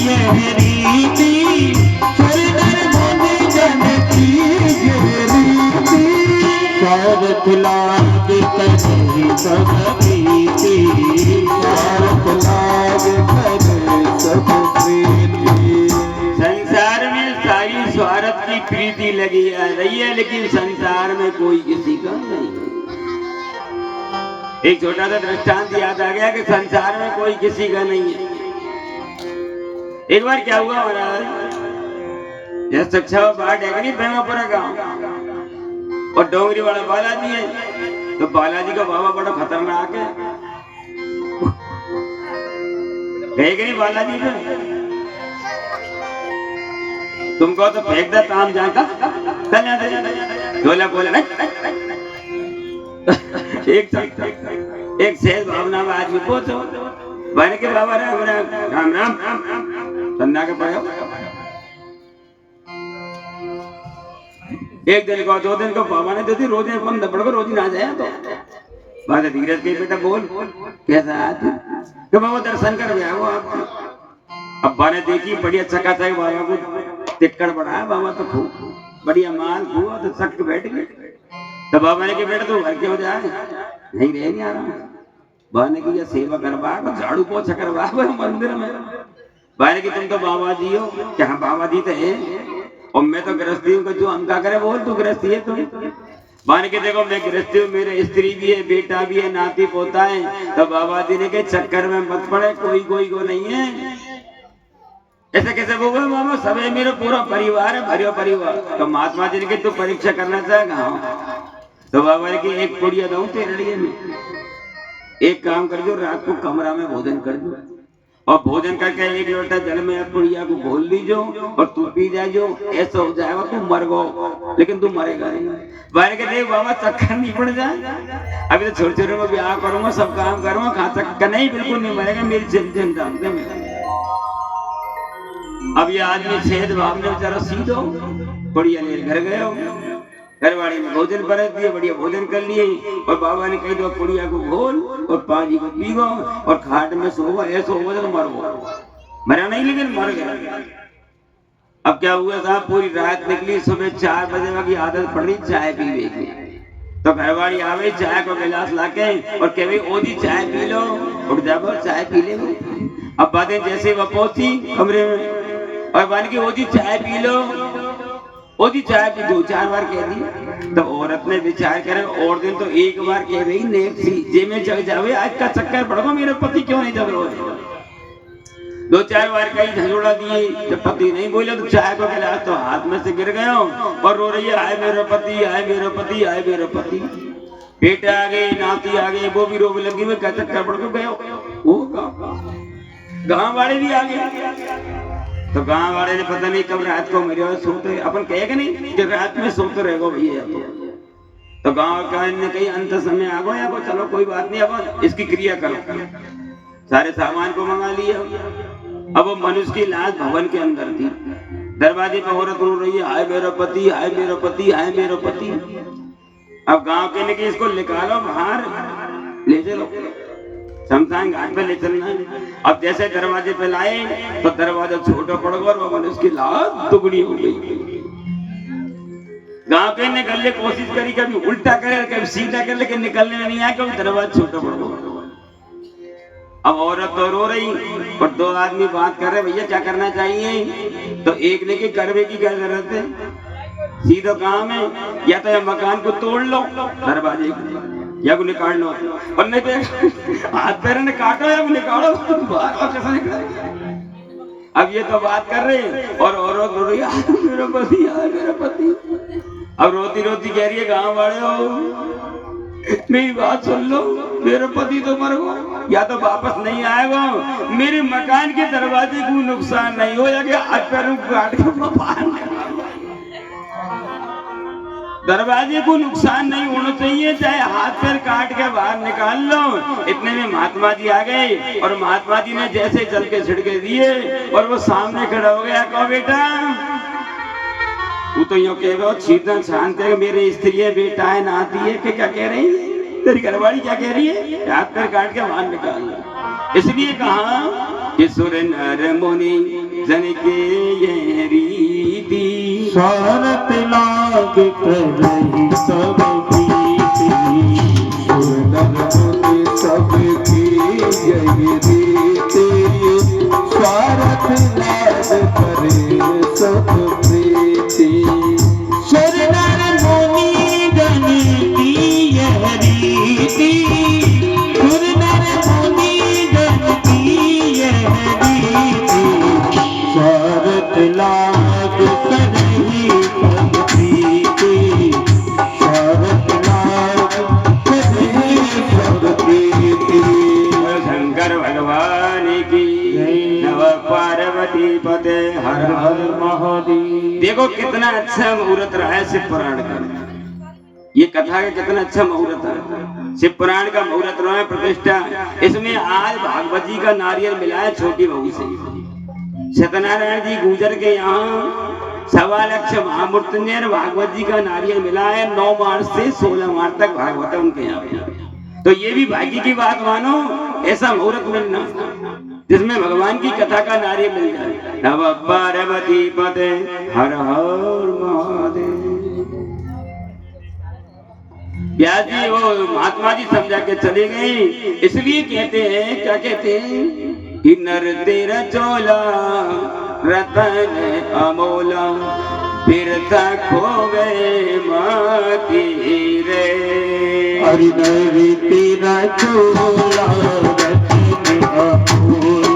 यह रीति। सुर नर मुनि जन की यह रीति। स्वार्थ लाग करहि सब प्रीति। स्वार्थ लाग करहि सब प्रीति। संसार में सारी स्वार्थ की प्रीति लगी आ रही है, लेकिन संसार में कोई किसी का नहीं। एक छोटा सा दृष्टांत याद आ गया कि संसार में कोई किसी का नहीं है। एक बार क्या हुआ महाराज, यह शिक्षा बाट है कि नहीं, प्रेमापुरा गांव, और डोंगरी वाला बालाजी है। तो बालाजी का बाबा बड़ा खतरनाक है, गए कि नहीं बालाजी पे, तुमको तो फेंक दे ताम जाता ढोला बोला एक सहज भावना में आदमी पहुंचो बन के बाबा राम राम राम राम धंधा के पड़े एक दिन को 2 दिन को बाबा ने दे रोज फोन दबड़ को रोज ना जाए तो बात धीरज के बेटा बोल कैसा आज कि बाबा दर्शन कर गया वो आप अब्बा ने देखी बढ़िया चकाचक बाबा को टिक्कड़ बढ़ाया बाबा तो खूब बढ़िया माल हुआ तो सख्त बैठ गए तो बाबा ने के बेटा तो घर क्यों जाए नहीं रह नहीं आ रहा बाने की या सेवा करवा झाड़ू पोछा करवा मंदिर में बाने की तुम तो बाबा जी हो क्या हाँ बाबा जी तो है और मैं तो गृहस्थी हूँ जो हम क्या करे बोल तू गृहस्थी है तुम बाने के देखो मैं गृहस्थी हूँ मेरे स्त्री भी है बेटा भी है नाती पोता है तो बाबा जी ने के चक्कर में मत पड़े कोई को नहीं है ऐसे कैसे बोल मामा सब है मेरा पूरा परिवार है भरियो परिवार तो महात्मा जी ने के तू परीक्षा करना चाहेगा तो बाबा ने की एक पुड़िया दो तेरे लिए में एक काम कर जो रात को कमरा में भोजन कर दो और भोजन करके एक लोटा जल में पुड़िया को घोल लीजो और तू पी जाए जो ऐसा हो जाएगा तू मर गो लेकिन तू मरेगा नहीं बाहर के देख बाबा चक्कर नहीं पड़ जाए अभी तो छोटे छोटे में ब्याह करूंगा सब काम करूंगा खा चक्कर नहीं बिल्कुल नहीं मरेगा मेरी चिंता अब ये आदमी सेहत भाव में बेचारा सीधो बढ़िया ले घर गए घरवाड़ी में भोजन बना दिए बढ़िया भोजन कर लिए और बाबा ने कही दो पुड़िया को घोल और पानी को पीगो और खाट में सोओ ऐसा होगा तो मरो मरा नहीं लेकिन मर गया अब क्या हुआ साहब पूरी रात निकली सुबह 4 बजे की आदत पड़ रही चाय पीने की तो घरवाड़ी आवे चाय को गिलास लाके और कह भाई ओजी चाय पी लो उठ जाओ चाय पी ले अब बातें जैसे वो पहुंची कमरे में और बानी की ओजी चाय पी लो ओजी चाय पी 2-4 बार कह दी तो औरत ने विचार करे और दिन तो एक बार कह रही नेक सी जे में जग जावे आज का चक्कर पड़ो मेरे पति क्यों नहीं जग रहे 2-4 बार कहीं झंझोड़ा दिए जब पति नहीं बोले तो चाय को गिलास तो हाथ में से गिर गया और रो रही है आए मेरा पति आए मेरा पति आए मेरा पति बेटा आ गए नाती आ गए वो भी रोने लगी मैं क्या चक्कर पड़ गए वो गाँव वाले भी आ गए तो गांव वाले ने पता नहीं कब रात को मेरे सोते अपन कहेगा नहीं कि रात में सोते रहेगो भैया तो गांव का ने कहीं अंत समय आ गया को चलो कोई बात नहीं अब इसकी क्रिया करो सारे सामान को मंगा लिया अब वो मनुष्य की लाश भवन के अंदर थी दरवाजे पे औरत रो रही है हाय मेरा पति हाय मेरा पति हाय मेरा पति अब गांव के ने कि इसको निकालो बाहर ले चलो शमशान घाट पे ले चलना है अब जैसे दरवाजे पे लाए तो दरवाजा छोटा पड़ गया और वो मनुष्य की लाश दुगनी हो गई गांव के ने गले कोशिश करी कभी उल्टा करे कभी सीधा करे लेकिन निकलने में नहीं आया कभी दरवाजा छोटा पड़ गया अब औरत तो रो रही और 2 आदमी बात कर रहे भैया क्या करना चाहिए तो एक ने की करवे की क्या जरूरत है सीधा काम है या तो मकान को तोड़ लो दरवाजे या को निकाल लो और नहीं तो हाथ पैर ने काटो या निकालो बाहर कैसे निकालेंगे अब ये तो बात कर रहे और औरत रो रही है मेरा पति यार मेरा पति अब रोती रोती कह रही है गांव वाले हो मेरी बात सुन लो मेरा पति तो मर गया या तो वापस नहीं आएगा मेरे मकान के दरवाजे को नुकसान नहीं हो या हाथ पैरों को काट के बाहर दरवाजे को नुकसान नहीं होना चाहिए चाहे हाथ पैर काट के बाहर निकाल लो इतने में महात्मा जी आ गए और महात्मा जी ने जैसे चल के छिड़के दिए और वो सामने खड़ा हो गया कहो बेटा तू तो यूं कह रहा सीधा शांत है मेरे स्त्री है बेटा है नाती है कि क्या कह रही है तेरी घरवाली क्या कह रही है हाथ पैर काट के बाहर निकाल लो इसलिए कहा कि सुर नर मुनि जन के ये रीति शरत लाग करही सब प्रीति सुर नर मुनि सबकी यही रीति शरत लाग करे सब प्रीति सुर नर मुनि जन की यह रीति सुर नर मुनि जन की यह रीति शरत लाग करही सब प्रीति शरत लाग करही सब प्रीति शंकर भगवान की नव पार्वती पते हर हर महादेव। देखो कितना अच्छा मुहूर्त रहा है शिव पुराण का ये कथा का कितना अच्छा मुहूर्त है, शिव पुराण का मुहूर्त है, प्रतिष्ठा। इसमें आज भागवत जी का नारियल मिला है छोटी बहू से। सत्यनारायण जी गुजर के यहाँ 1.25 लाख महामृत्युंजय भागवत जी का नारियल मिला है। 9 मार्च से 16 मार्च तक भागवत उनके यहाँ। तो ये भी भाग्य की बात मानो, ऐसा मुहूर्त मिलना जिसमें भगवान की कथा का नारियल मिल जाए। नव पार्वती पते हर हर महादेव। व्यास जी वो महात्मा जी समझा के चले गए, इसलिए कहते हैं, क्या कहते हैं कि नर तेरा चोला रतन अमोला बिरथा खो गए माती रे। हरि नर तेरा चोला रतन अमोला